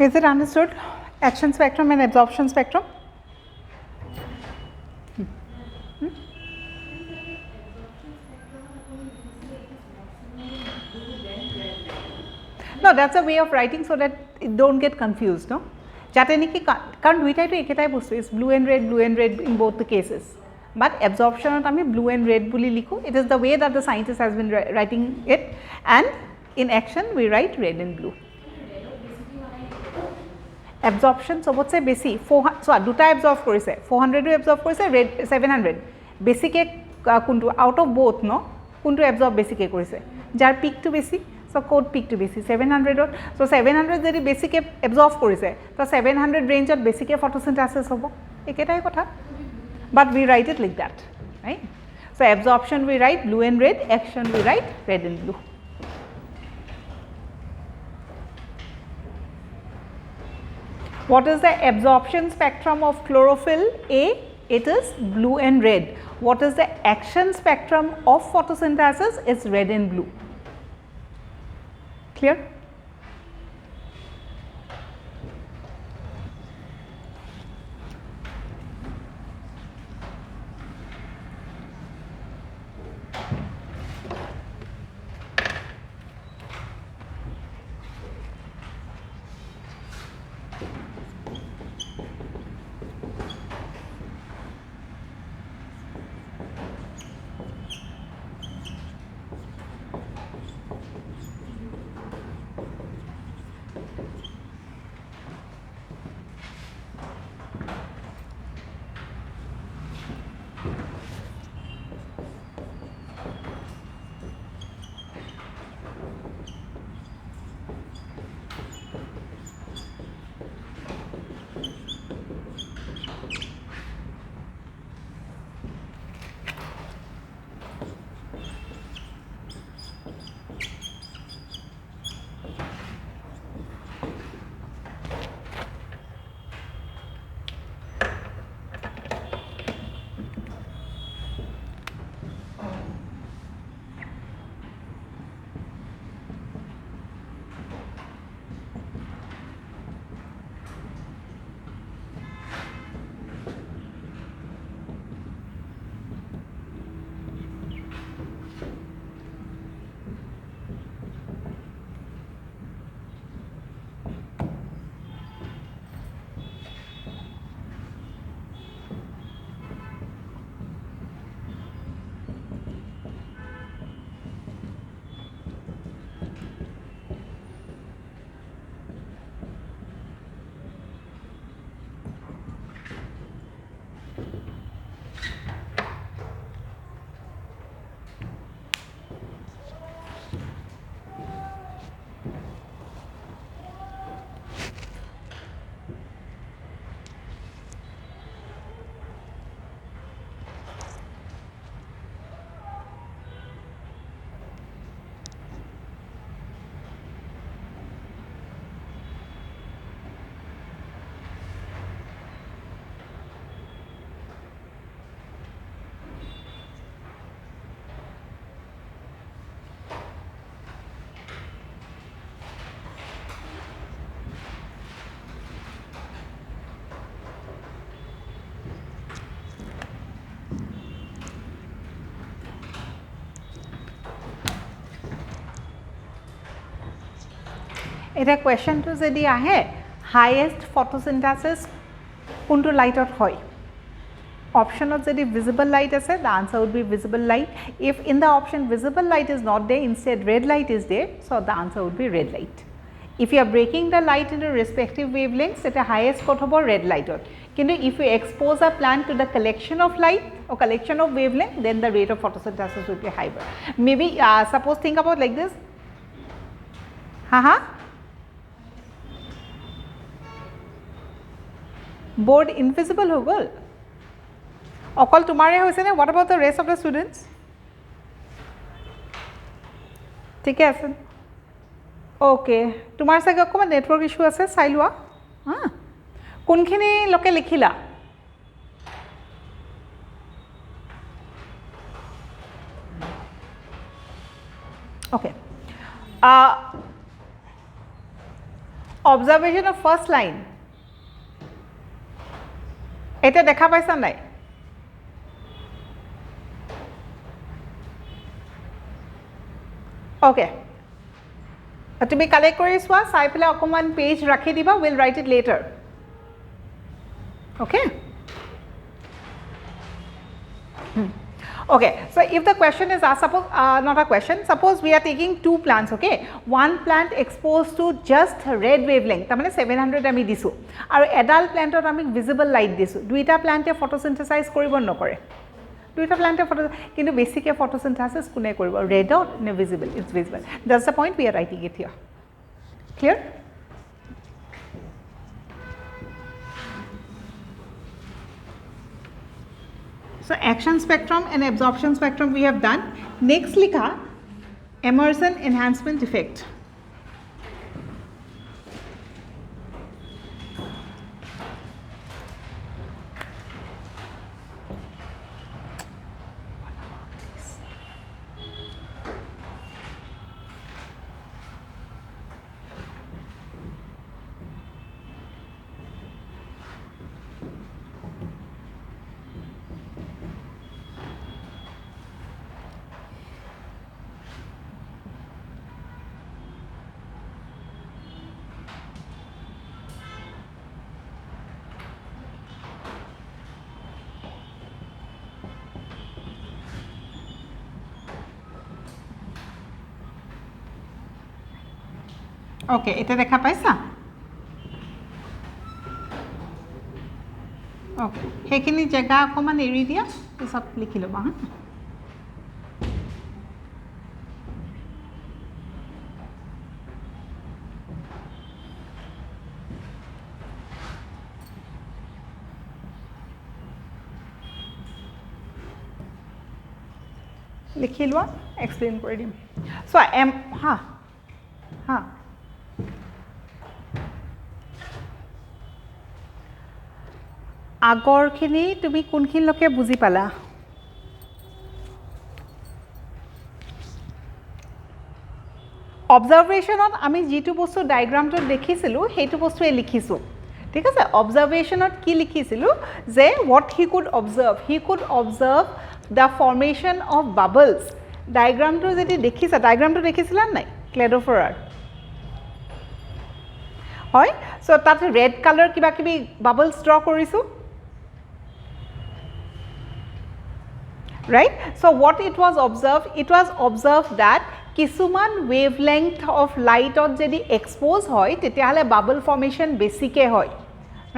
Is it understood? Action spectrum and absorption spectrum? No, that's a way of writing so that it don't get confused, no? Jate niki karon duitai to eketai bostu is blue and red in both the cases. But absorption ot ami blue and red buli likho. It is the way that the scientist has been writing it, and in action we write red and blue. Absorption sobotse besi 400 so duta absorb korise 400 absorb korise red 700 basic kuntu out of both no kuntu absorb basic korise jar peak to besi so code peak to besi 700 so 700 jodi basic absorb korise so 700 range of basic photosynthesis hobo eketai kotha but we write it like that, right? So absorption we write blue and red, action we write red and blue. What is the absorption spectrum of chlorophyll? A, it is blue and red. What is the action spectrum of photosynthesis? It's red and blue. Clear? এটা কোয়েশ্চনটো যদি আহে highest photosynthesis কোনটো লাইটত হয় অপশনত যদি visible light আছে the answer would be visible light. If in the option visible light is not there, instead red light is there, so the answer would be red light. If you are breaking the light into respective wavelengths, the highest code hobo red light. If you expose a plant to the collection of light or collection of wavelength, then the rate of photosynthesis will be higher. Maybe suppose think about like this. Board invisible ho gol. Okol tumare hoise ne? What about the rest of the students? ঠিক আছে ওকে তোমাৰ সাগে অকমান network issue আছে চাই লোৱা কোনখিনি লোকে লিখিলা ওকে observation of first line এটা দেখা পাইছা নাই Okay. To be collect kori swa sai pela okoman page rakhi diba, we'll write it later. Okay. Okay. So if the question is asked, suppose not a question, suppose we are taking two plants. Okay. One plant exposed to just red wavelength. Tamane 700 ami disu. Aru adult plant or ami visible light disu. Duita plant e photosynthesize koribo nokore. Duita plant photo kintu basic photosynthesis kune koribo red or visible, it's visible. That's the point we are writing it here. Clear? So action spectrum and absorption spectrum we have done. Next likha Emerson enhancement effect. Okay, এটা দেখা পাইছা ওকে হেখিনি জায়গা অকমান এৰি দিয়া পিছত লিখি লবা লিখি লোৱা এক্সপ্লেইন কৰি দিম সো আগৰখিনি তুমি কোনখিনি লোকে বুজি পালা অবজারভেশনত আমি যেটো বস্তু ডায়াগ্রামটো দেখিছিলো হেতু বস্তুৱে লিখিছো ঠিক আছে অবজারভেশনত কি লিখিছিলো যে what he could observe the formation of bubbles ডায়াগ্রামটো যদি দেখিছা ডায়াগ্রামটো দেখিছিলা নাই ক্লেডোফোৰাৰ হয় সো তাত ৰেড কালার কিবা কিবি বাবলস ড্ৰ কৰিছো right so what it was observed that কিছুমান wavelength of light ot jedi expose hoy tetia hale bubble formation besike hoy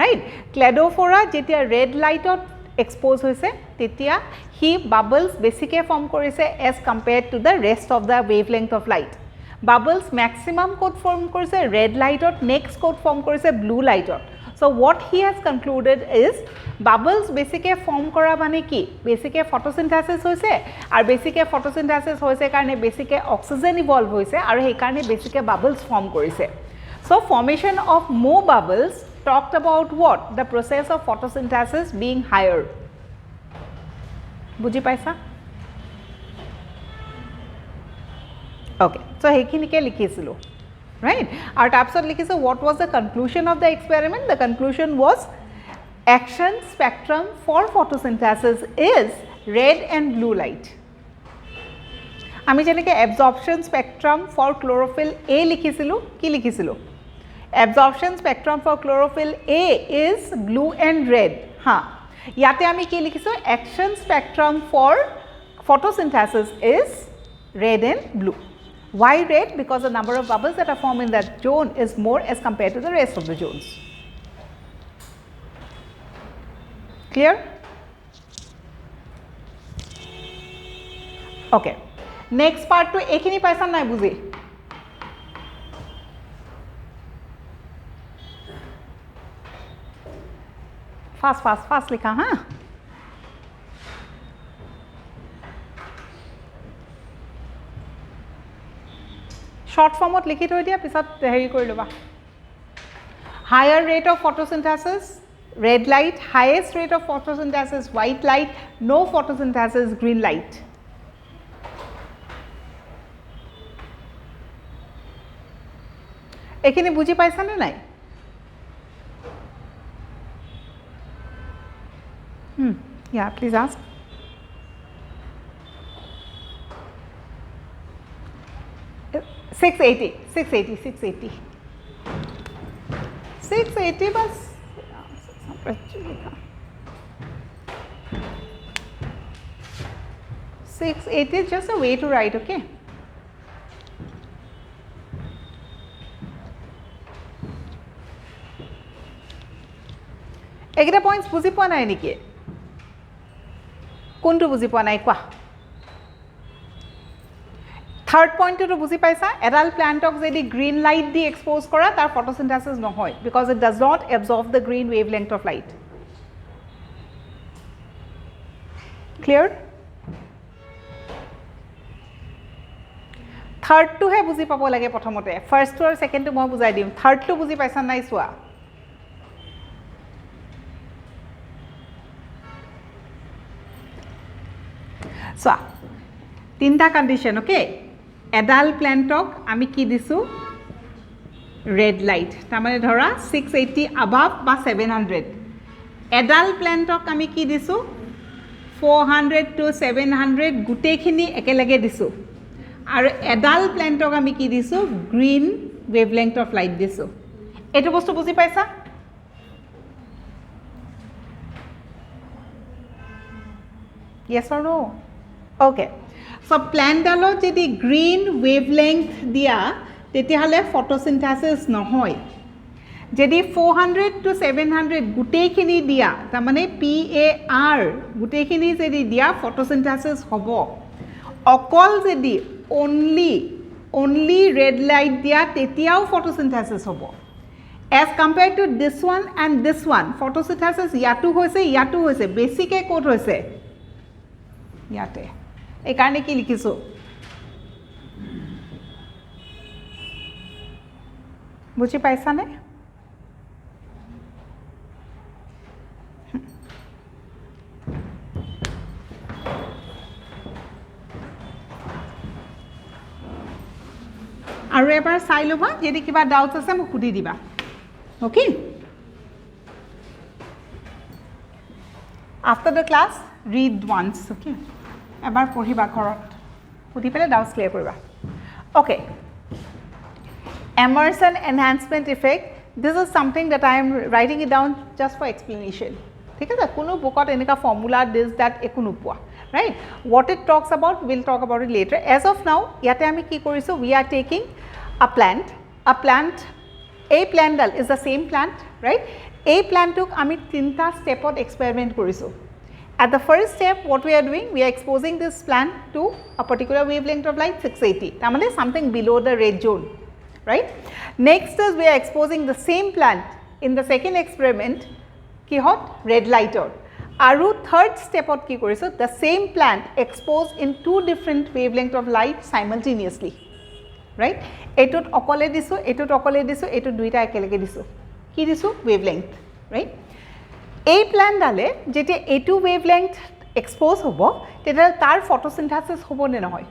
right cladophora jetia red light ot expose hoise tetia he bubbles besike form korise as compared to the rest of the wavelength of light bubbles maximum code form korise red light ot next code form korise blue light ot so what he has concluded is bubbles basically form kora mane ki basically photosynthesis hoise ar basically photosynthesis hoise karone basically oxygen evolve hoise ar he karone basically bubbles form korise so formation of more bubbles talked about what the process of photosynthesis being higher buji paisa okay so hekhini ke likhisilu right our tabsot likhiso what was the conclusion of the experiment the conclusion was action spectrum for photosynthesis is red and blue light ami jeneke absorption spectrum for chlorophyll a likhisilu ki likhisilu absorption spectrum for chlorophyll a is blue and red ha yate ami ki likhiso action spectrum for photosynthesis is red and blue Why red? Because the number of bubbles that are formed in that zone is more as compared to the rest of the zones. Clear? Okay. Next part to ekhini paisan nai buji. Fast likha ha. Short form ot likhi thoi dia pisat heri kori loba. Higher rate of photosynthesis, red light, highest rate of photosynthesis, white light, no photosynthesis, green light. Ekhini buji paisa na nai? Yeah, please ask. $680 बस 680 is just a way to write, okay? Ekita points buji poa nai niki? Kuntu buji poa nai kwa? Third point to buji paisa, adult plant ok jodi green light di expose kora tar photosynthesis no hoy because it does not absorb the green wavelength of light. Clear? Third to he buji pabo lage prothomote, first to or second to moi bujai dim, third to buji paisa nai swa. So, tinta condition, okay? Adult plant talk, ami ki disu red light. Tamane dhora 680 above ba 700. Adult plant talk ami ki disu 400 to 700 gute khini ekelage disu. Aru adult plant talk ami ki disu green wavelength of light disu. Etu bostu buji paisa? Yes or no? Okay. So plant dalo jodi green wavelength dia teti hale photosynthesis no hoy. Jodi 400 to 700 gute khini dia tamane PAR gute khini jodi dia photosynthesis hobo. Okol jodi only red light dia tetiao photosynthesis hobo. As compared to this one and this one, photosynthesis yatu hoise basic e code hoise yate. Ekane ki likhiso buji paisa ne aru ebar sai loba jedi kiba doubts ase mo khudi diba okay after the class read once okay ebar pohiba khorot pudi pele doubts clear koriba okay immersion enhancement effect, this is something that I am writing it down just for explanation. ठीक है कोनो bookot enika formula this that ekunu poa right what it talks about we'll talk about it later. As of now yate ami ki koriso we are taking a plant a plant dal is the same plant right a plant tok ami tinta step ot experiment koriso. At the first step what we are doing we are exposing this plant to a particular wavelength of light 680 tamane something below the red zone right. Next is we are exposing the same plant in the second experiment kihot red light or aru third step ot ki koriso the same plant exposed in two different wavelength of light simultaneously right etut okole disu etut duita ekelege disu ki disu wavelength right. A plant dale jete A2 wavelength expose hobo teta tar photosynthesis hobo ne nohoy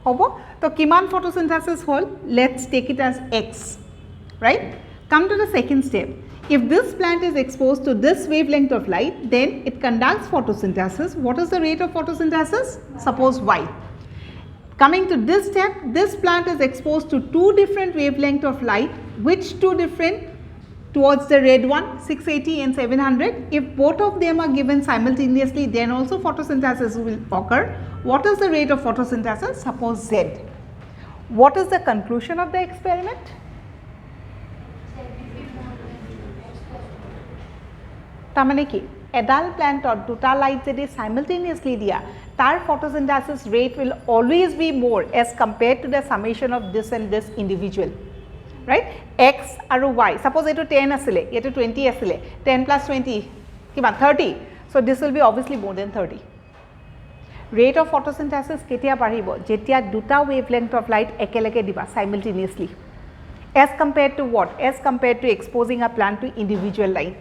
hobo to kiman photosynthesis hol let's take it as x right. Come to the second step. If this plant is exposed to this wavelength of light then it conducts photosynthesis. What is the rate of photosynthesis? Suppose y. Coming to this step, this plant is exposed to two different wavelength of light. Which two different? Towards the red one 680 and 700. If both of them are given simultaneously then also photosynthesis will occur. What is the rate of photosynthesis? Suppose z. What is the conclusion of the experiment? তামানে কি এডাল প্ল্যান্টত দুটা light যদি simultaneously দিয়া তার photosynthesis rate will always be more as compared to the summation of this and this individual, right? X আৰু Y, suppose etu 10 asile etu 20 asile, 10 plus 20 kiman 30, so this will be obviously more than 30. Rate of photosynthesis ketia baribo jetia duta wavelength of light ekelege diba simultaneously, as compared to what? As compared to exposing a plant to individual light,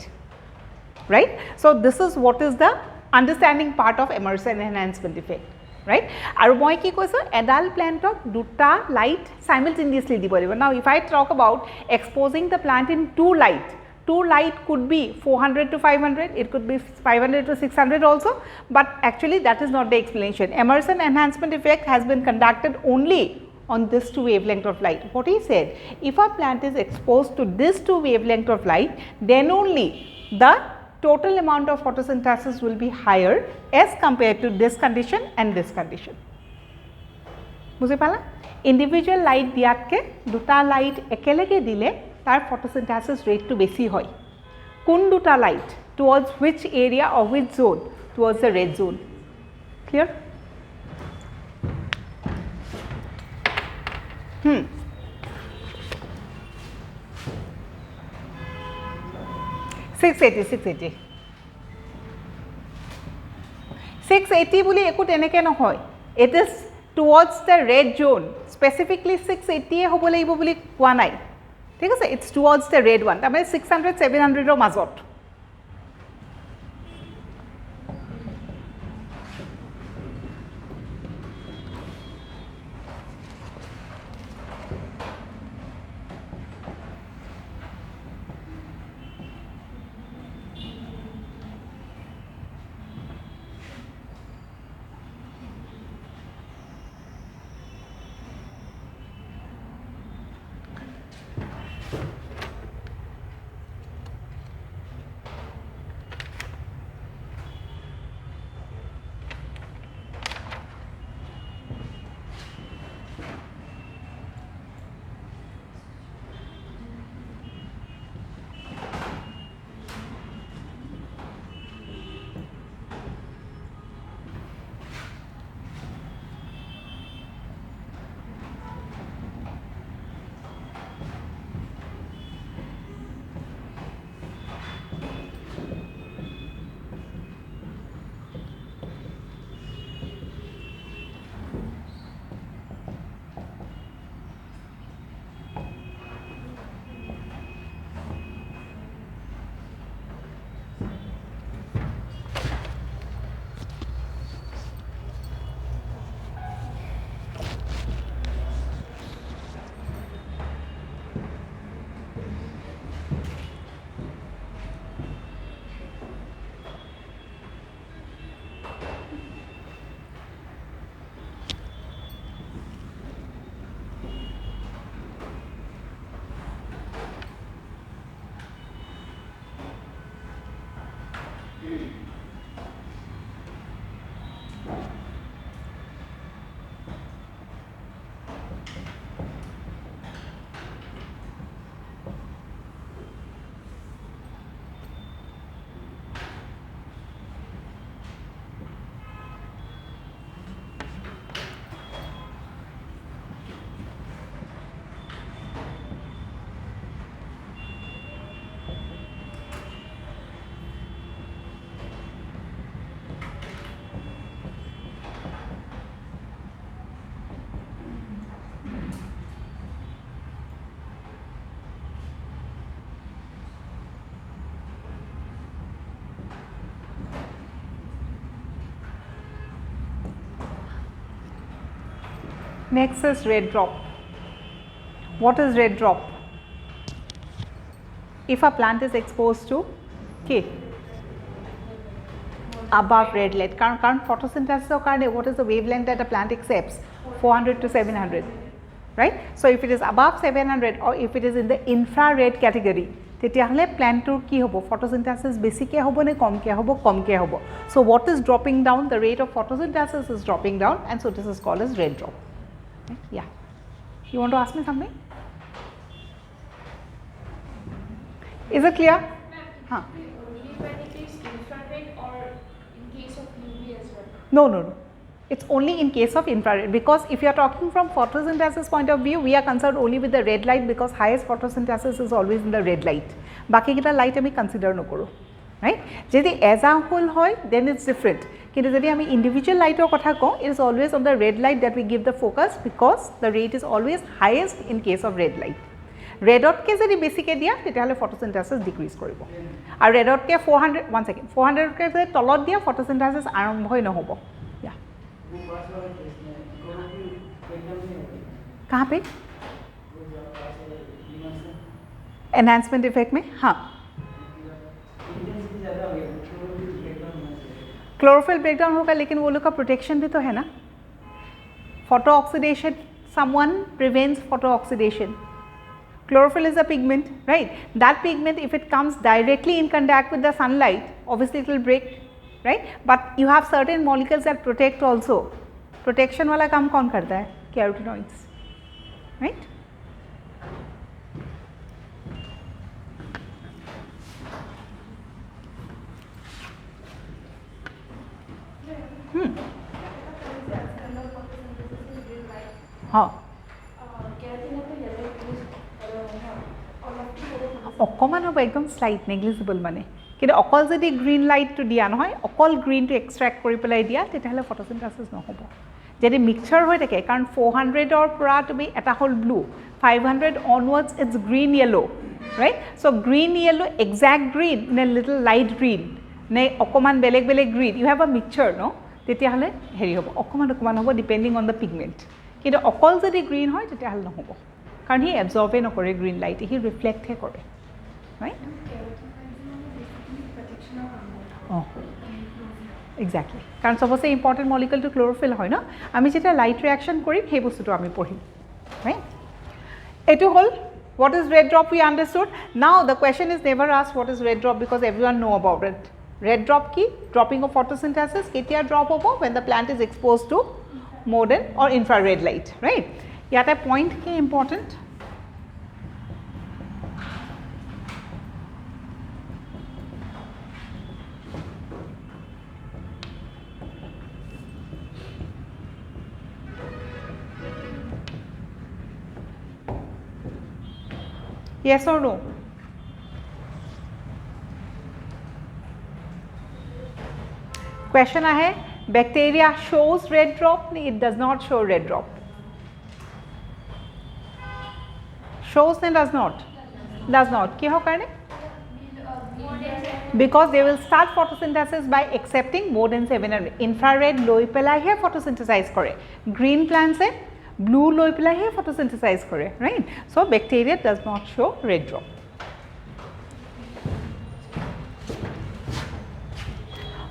right? So this is what is the understanding part of immersion enhancement effect, right? Aru moi ki koisu adal plant of duta light simultaneously dibo লাগিব. Now if I talk about exposing the plant in two light could be 400 to 500, it could be 500 to 600 also, but actually that is not the explanation. Immersion enhancement effect has been conducted only on this two wavelength of light. What he said, if a plant is exposed to this two wavelength of light, then only the total amount of photosynthesis will be higher as compared to this condition and this condition. বুঝি পালা? Individual light দিয়াতকে দুটা light একেলগে দিলে তার photosynthesis rate to বেশি হয়। কোন দুটা light? Towards which area or which zone? Towards the red zone. Clear? 680 বুলি একো তেনেকে নহয়, it is towards the red zone, specifically 680 হ'ব লাগিব বুলি কোৱা নাই, ঠিক আছে? It's towards the red one, তাৰমানে 600 700 ৰ মাজত। Next is red drop. What is red drop? If a plant is exposed to above red light, current photosynthesis occurred, what is the wavelength that a plant accepts? 400 to 700, right? So if it is above 700 or if it is in the infrared category, তেতিয়াহলে প্ল্যান্টৰ কি হ'ব? photosynthesis বেছিকে হ'ব নে কমকে হ'ব? কমকে হ'ব। So what is dropping down? The rate of photosynthesis is dropping down, and so this is called as red drop. Yeah. You want to ask me something? Is it clear? Huh. Only when it is infrared or in case of UV as well? No. It's only in case of infrared, because if you are talking from photosynthesis point of view, we are concerned only with the red light, because highest photosynthesis is always in the red light. Baki kita light ami consider no koro, right? Jodi as a whole hoy, then it's different. Kintu jodi ami individual light or kotha ko, it is always on the red light that we give the focus, because the rate is always highest in case of red light. Redot ke jodi basic ke dia, tetihale photosynthesis decrease koribo. Ar redot ke 400, 1 second, 400 ke jodi tolot dia photosynthesis arambho hoy nohobo. Yeah. कहाँ पे enhancement effect में? हाँ, chlorophyll breakdown होगा, लेकिन वो लोग का protection भी तो है ना. Photo oxidation, someone prevents photo oxidation. Chlorophyll is a pigment, right? That pigment, if it comes directly in contact with the sunlight, obviously it will break, right? But you have certain molecules that protect also. Protection वाला काम कौन करता है? Carotenoids, right? हाँ, অকমান হ'ব, একদম slight negligible মানে. কিন্তু অকল যদি গ্ৰীণ লাইটটো দিয়া নহয়, অকল গ্ৰীণটো এক্সট্ৰেক্ট কৰি পেলাই দিয়া, তেতিয়াহ'লে ফটোচিনথেচিছ নহ'ব. যদি মিক্সচাৰ হৈ থাকে, কাৰণ 400ৰ পৰা তুমি এটা হ'ল blue, 500 onwards it's green yellow', right? So' green yellow' exact green নে লিটল লাইট গ্ৰীণ নে অকমান বেলেগ বেলেগ green, you have a mixture ন, তেতিয়াহ'লে হেৰি হ'ব, অকমান হ'ব ডিপেণ্ডিং অন দ্য পিগমেণ্ট. কিন্তু অকল যদি গ্ৰীণ হয়, তেতিয়াহ'লে নহ'ব, কাৰণ সি এবজৰ্ভে নকৰে গ্ৰীণ লাইট, সি ৰিফ্লেক্টহে কৰে, ৰাইট? অঁ, এক্সেক্টলি, কাৰণ চবচে ইম্পৰ্টেণ্ট মলিকুলটো ক্ল'ৰফিল হয় ন. আমি যেতিয়া লাইট ৰিয়েকশ্যন কৰিম, সেই বস্তুটো আমি পঢ়িম, ৰাইট? এইটো হ'ল what is red drop, we understood. Now the question is never asked what is red drop, because everyone know about it. Red drop ki dropping of photosynthesis, ketia drop hobo when the plant is exposed to modern or infrared light, right? Yata point ki important. Yes or no? Question है, bacteria shows red drop? It does not show red drop. Shows ne does not? Does not. क्यों हो करने? Because they will start photosynthesis by accepting more than 700 infrared लोई पेलाई है photosynthesize करे. Green plants है blue लोई पेलाई है photosynthesize करे, right? So bacteria does not show red drop.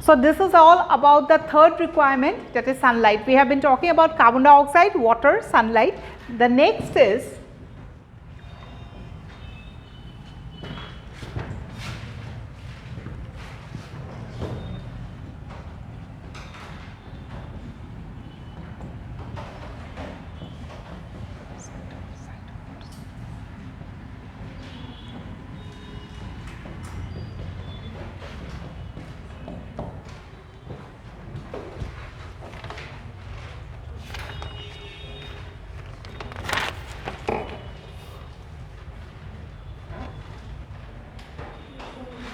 So this is all about the third requirement, that is sunlight. We have been talking about carbon dioxide, water, sunlight. The next is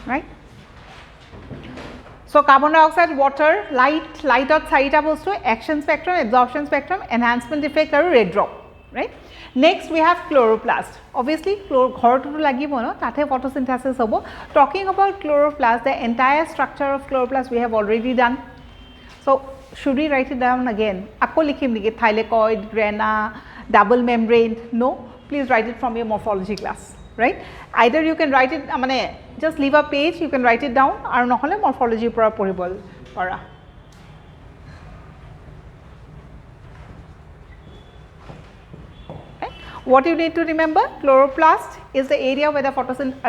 right. So carbon dioxide, water, light out চাৰিটা বস্তু, action spectrum, absorption spectrum, enhancement effect আৰু red drop, right? Next we have chloroplast. Obviously ঘৰটো লাগিব ন, তাতে photosynthesis হ'ব. Talking about chloroplast, the entire structure of chloroplast we have already done. So should we write it down again? আকৌ লিখিম নেকি thylakoid, grana, double membrane? No, please write it from your morphology class, right? Either you can write it, মানে just leave a page, you can write it down, আৰু নহ'লে morphology পৰা পঢ়িব পাৰা. What you need to remember, chloroplast is the area where the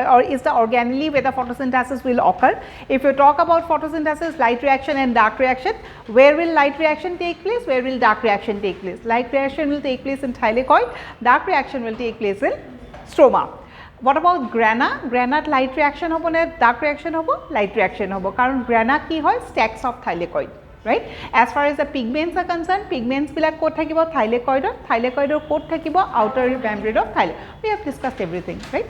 or is the organelle where the photosynthesis will occur. If you talk about photosynthesis, light reaction and dark reaction, where will light reaction take place, where will dark reaction take place? Light reaction will take place in thylakoid, dark reaction will take place in stroma. What about grana? Grana light reaction hobo na dark reaction hobo? Light reaction hobo, karon grana ki hoy? Stacks of thylakoid. Right? As far as the pigments are concerned, pigments bilak kot thakibo thylakoid, thylakoid kot thakibo outer membrane of thylakoid. We have discussed everything, right?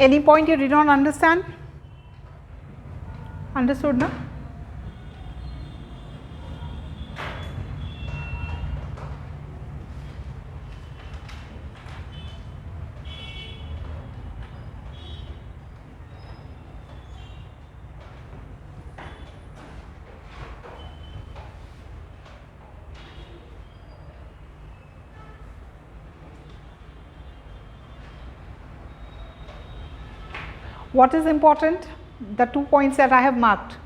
Any point you did not understand? Understood, no? What is important? The 2 points that I have marked.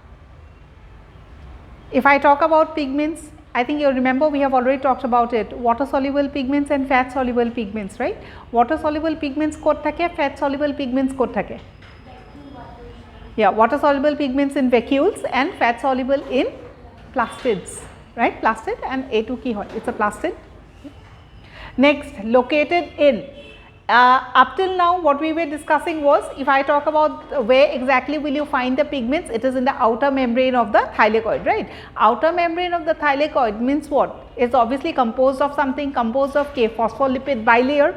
If I talk about pigments, I think you remember we have already talked about it, water soluble pigments and fat soluble pigments, right? Water soluble pigments kot thake, fat soluble pigments kot thake. Yeah, water soluble pigments in vacuoles and fat soluble in plastids, right? Plastid and A2 ki hoy, it's a plastid. Next, located in. Up till now what we were discussing was, if I talk about where exactly will you find the pigments, it is in the outer membrane of the thylakoid, right. Outer membrane of the thylakoid means what? It's obviously composed of something, composed of phospholipid bilayer.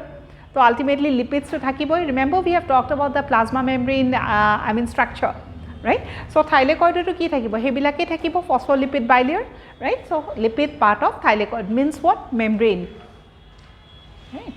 So ultimately lipids to thakiboi. Remember we have talked about the plasma membrane structure, right. So thylakoid to ki thakibo, hebilake thakibo phospholipid bilayer, right. So lipid part of thylakoid means what? Membrane, right.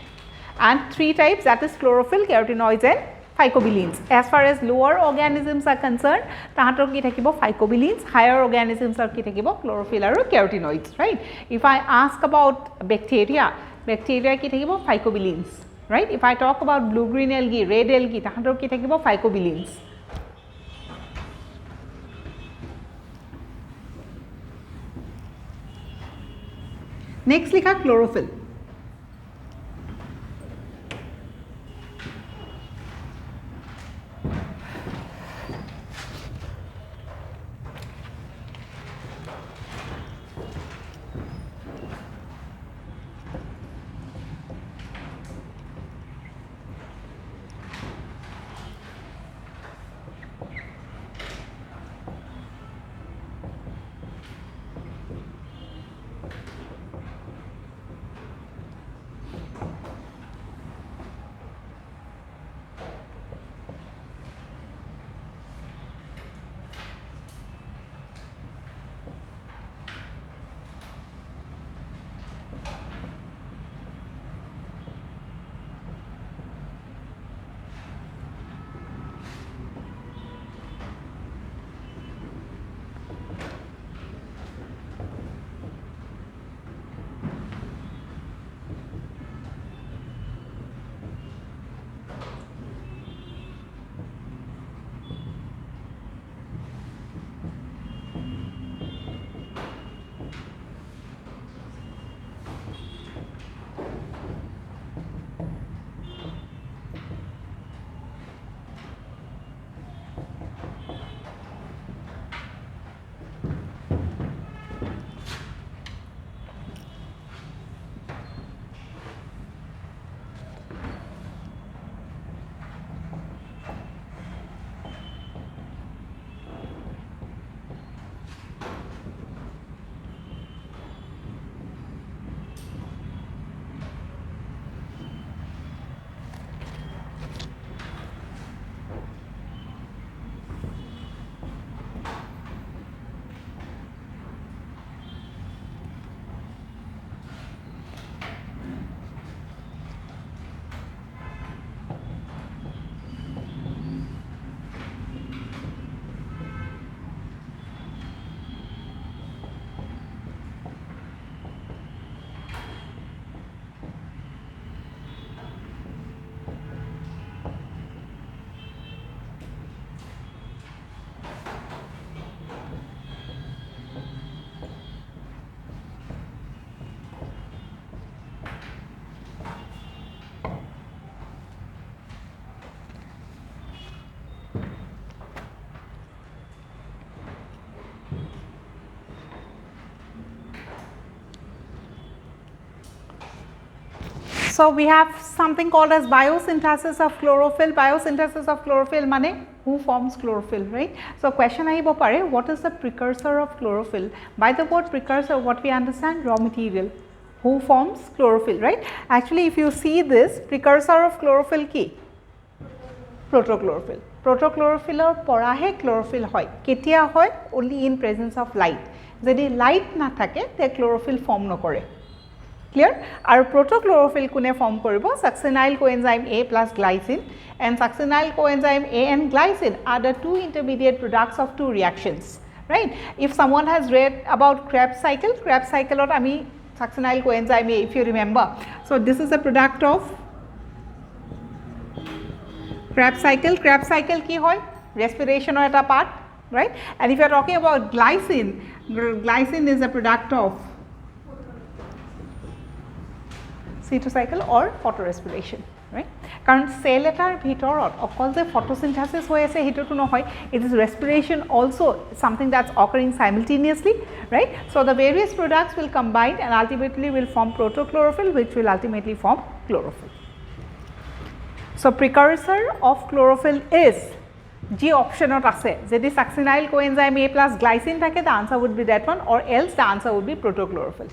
And 3 types, that is chlorophyll, carotenoids and phycobilins. As far as lower organisms are concerned, tahator ki thakibo phycobilins, higher organisms are ki thakibo chlorophyll or carotenoids, right. If I ask about bacteria, bacteria ki thakibo phycobilins, right. If I talk about blue green algae, red algae, tahator ki thakibo phycobilins. Next likha chlorophyll. So we have something called as biosynthesis of chlorophyll. Biosynthesis of chlorophyll mane who forms chlorophyll, right? So question ahibo pare, what is the precursor of chlorophyll? By the word precursor, what we understand? Raw material. Who forms chlorophyll, right? Actually, if you see this, precursor of chlorophyll ki? Protochlorophyll. Protochlorophyll or porahe chlorophyll hoy. Ketia hoy? Only in presence of light. Jodi light na thake, te chlorophyll form no kore. Clear? Our protochlorophyll kune form koribo succinyl coenzyme A plus glycine, and succinyl coenzyme A and glycine are the two intermediate products of two reactions, right? If someone has read about Krebs cycle or ami succinyl coenzyme A, if you remember. So this is a product of Krebs cycle. Krebs cycle ki hoy? Respiration or eta part, right? And if you are talking about glycine, glycine is a product of C2 cycle or photorespiration, right? কাৰণ চেল এটাৰ ভিতৰত অকল যে ফটোচিন্থেসিস হৈ আছে হেতুটো নহয়, it is respiration also something that's occurring simultaneously, right? So the various products will combine and ultimately will form protochlorophyll, which will ultimately form chlorophyll. So precursor of chlorophyll is G option আছে যদি succinyl coenzyme A plus glycine থাকে, the answer would be that one, or else the answer would be protochlorophyll.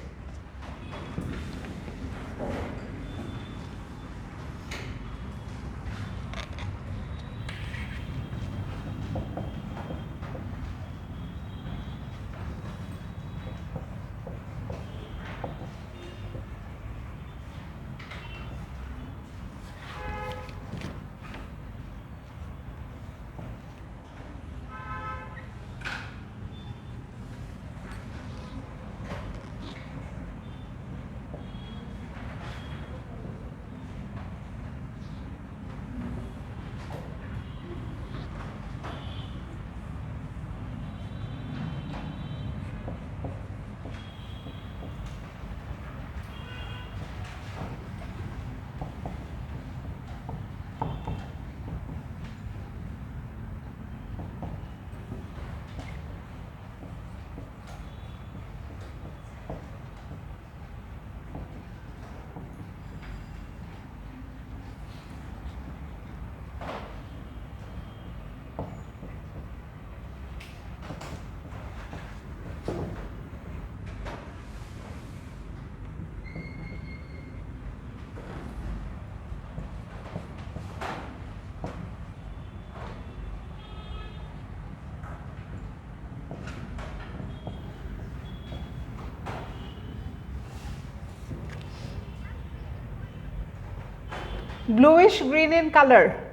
Bluish green in color.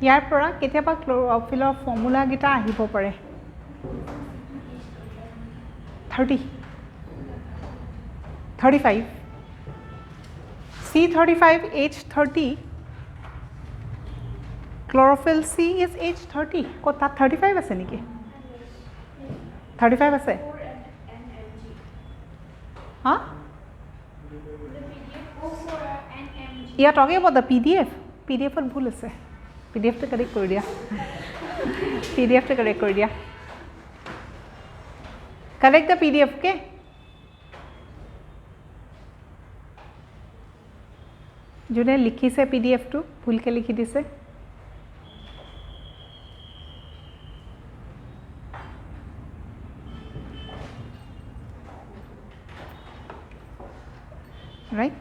ইয়াৰ পৰা কেতিয়াবা ক্লোৰোফিলৰ formula গিটা আহিব পাৰে 30 35 C35H30 chlorophyll C is H30 কত 35 আছে নেকি 35 আছে হা You are talking about the PDF ৰ ভুল আছে PDF to correct kor diya PDF to correct kor diya correct the PDF okay যোনে লিখিছে পিডিএফটো ভুলকে লিখি দিছে right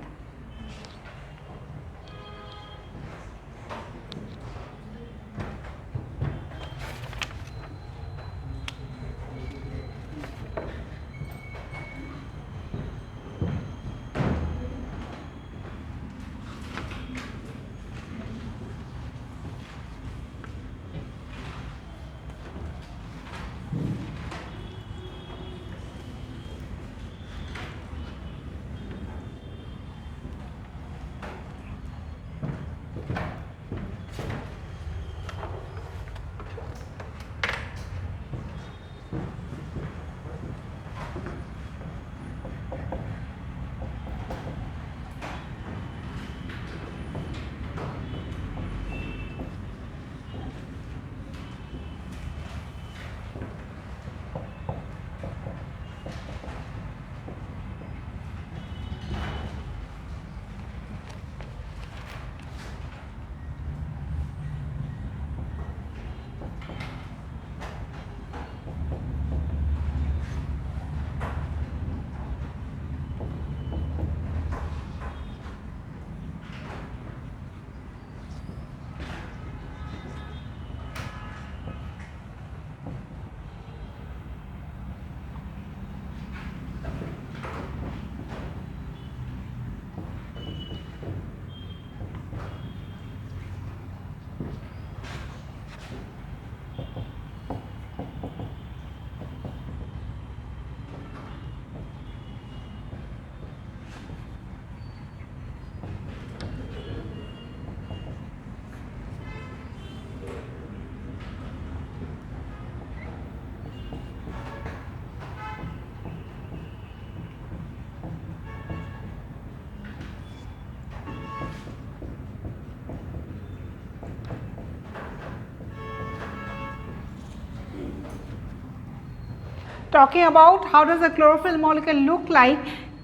talking about how does a chlorophyll molecule look like.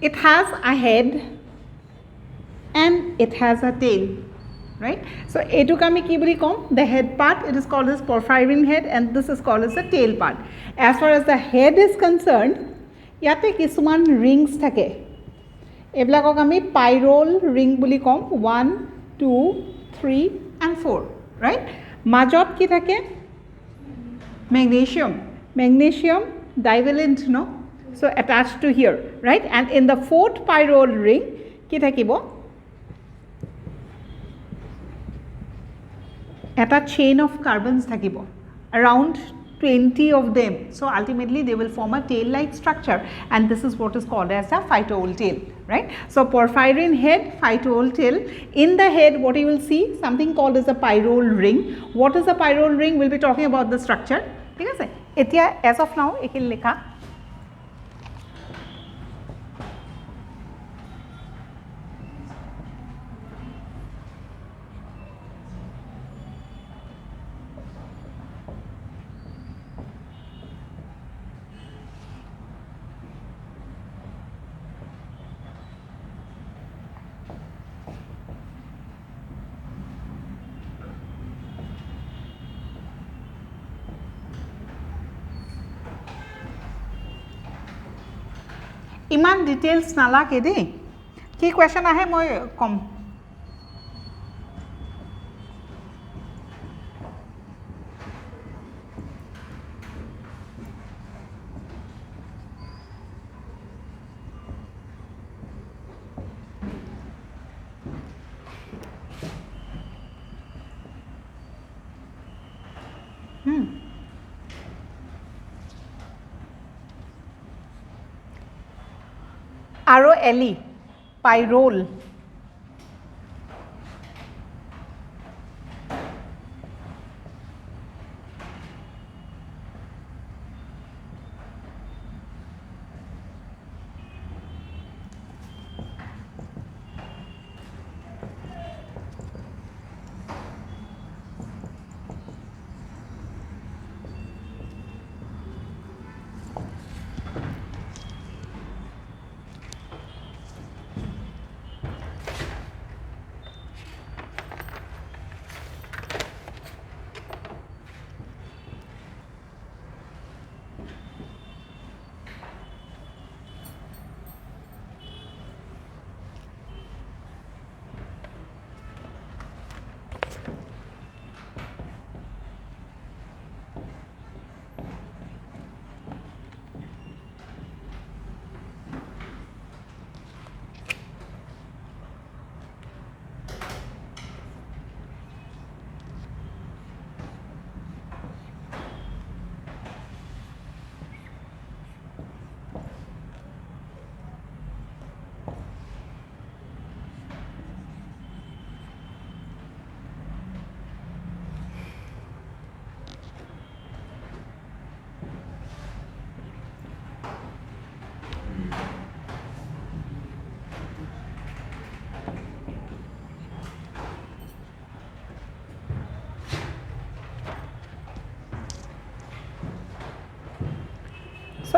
It has a head and it has a tail, right? So etuk ami ki boli kom, the head part, it is called as porphyrin head, and this is called as the tail part. As far as the head is concerned, yate kisuman rings thake, eblakok ami pyrrole ring boli kom, 1 2 3 and 4, right? Majot ki thake magnesium divalent, no, so attached to here, right? And in the fourth pyrrole ring ki thakibo eta chain of carbons thakibo, around 20 of them. So ultimately they will form a tail like structure, and this is what is called as a phytotail tail, right? So porphyrin head, phytotail tail. In the head, what you will see, something called as a pyrrole ring. What is a pyrrole ring? We'll be talking about the structure. ঠিক আছে, এতিয়া as of now এইখিনি লেখা ইমান details নালাগে দেই, কি question আহে মই কম। আৰু এলি পাইৰোল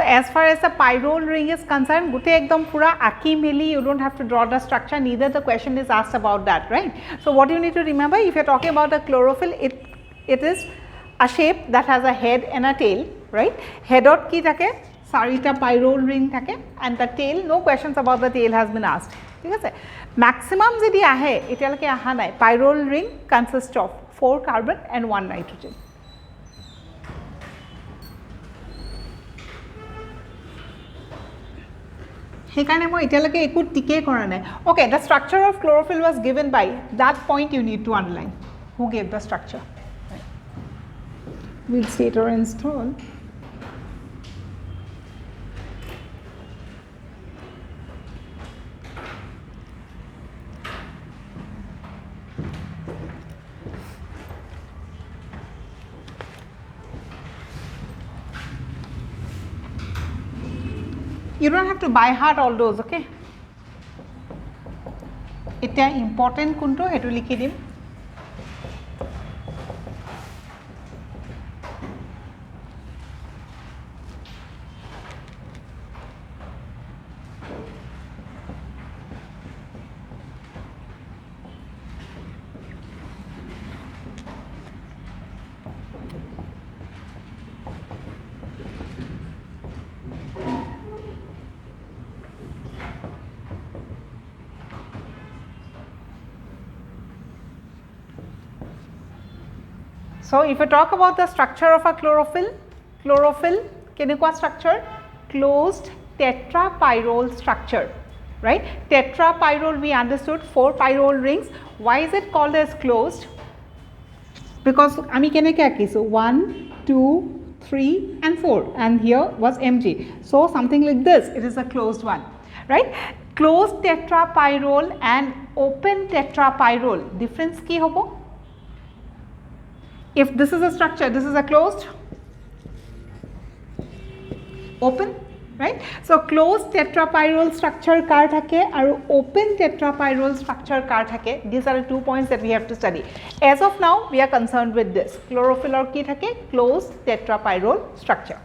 as far as the pyrrole ring is concerned, gute ekdom pura aki meli, you don't have to draw the structure, neither the question is asked about that, right. So what you need to remember, if you are talking about a chlorophyll, it is a shape that has a head and a tail, right. Headot ki thake, sarita pyrrole ring thake, and the tail, no questions about the tail has been asked. Maximum jodi ahe, etyaleke aha nai. Pyrrole ring consists of 4 carbon and 1 nitrogen. Hekarne moi etyaleke eku tike kora nai. Okay, the structure of chlorophyll was given by, that point you need to underline. Who gave the structure? Right. We'll state or install. You don't have to by heart all those, okay. Eta important kunto hetu likhi dim. So if you talk about the structure of a chlorophyll, kenekwa structure, closed tetrapyrrole structure, right. Tetrapyrrole we understood, 4 pyrrole rings. Why is it called as closed? Because ami keneke akisu 1, 2, 3 and 4, and here was Mg. So something like this, it is a closed one, right. Closed tetrapyrrole and open tetrapyrrole, difference ki hobo? If this is a structure, this is a closed, open, right. So closed tetrapyrrole structure kar thake aru open tetrapyrrole structure kar thake. These are the 2 points that we have to study. As of now, we are concerned with this chlorophyll or ki thake, closed tetrapyrrole structure.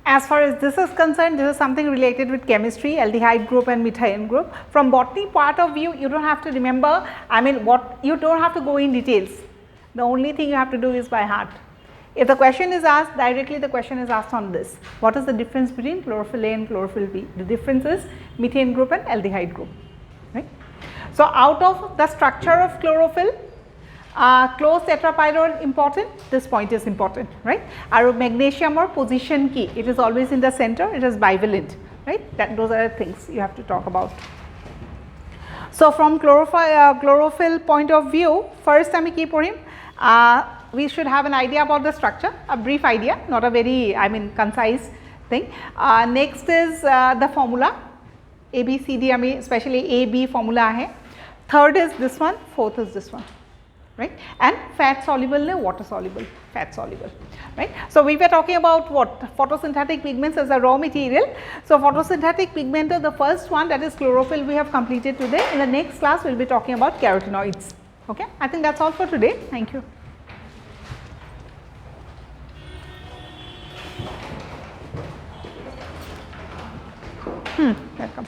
As far as this is concerned, this is something related with chemistry, aldehyde group and methane group. From botany part of view, you don't have to remember, you don't have to go in details. The only thing you have to do is by heart. If the question is asked directly, the question is asked on this. What is the difference between chlorophyll A and chlorophyll B? The difference is methane group and aldehyde group, right? So out of the structure of chlorophyll, closed tetrapyrrole important, this point is important, right? Our magnesium or position key, it is always in the center, it is bivalent, right? Those are the things you have to talk about. So from chlorophyll point of view, first ami ki porim, we should have an idea about the structure, a brief idea, not a very concise thing. Next is the formula, A, B, C, D, especially A, B formula hai. Third is this one, fourth is this one. right, and fat soluble and water soluble, fat soluble, right. So, we were talking about what photosynthetic pigments as a raw material. So, photosynthetic pigment, the first one, that is chlorophyll, we have completed today. In the next class we will be talking about carotenoids. Okay, I think that is all for today. Thank you. Welcome.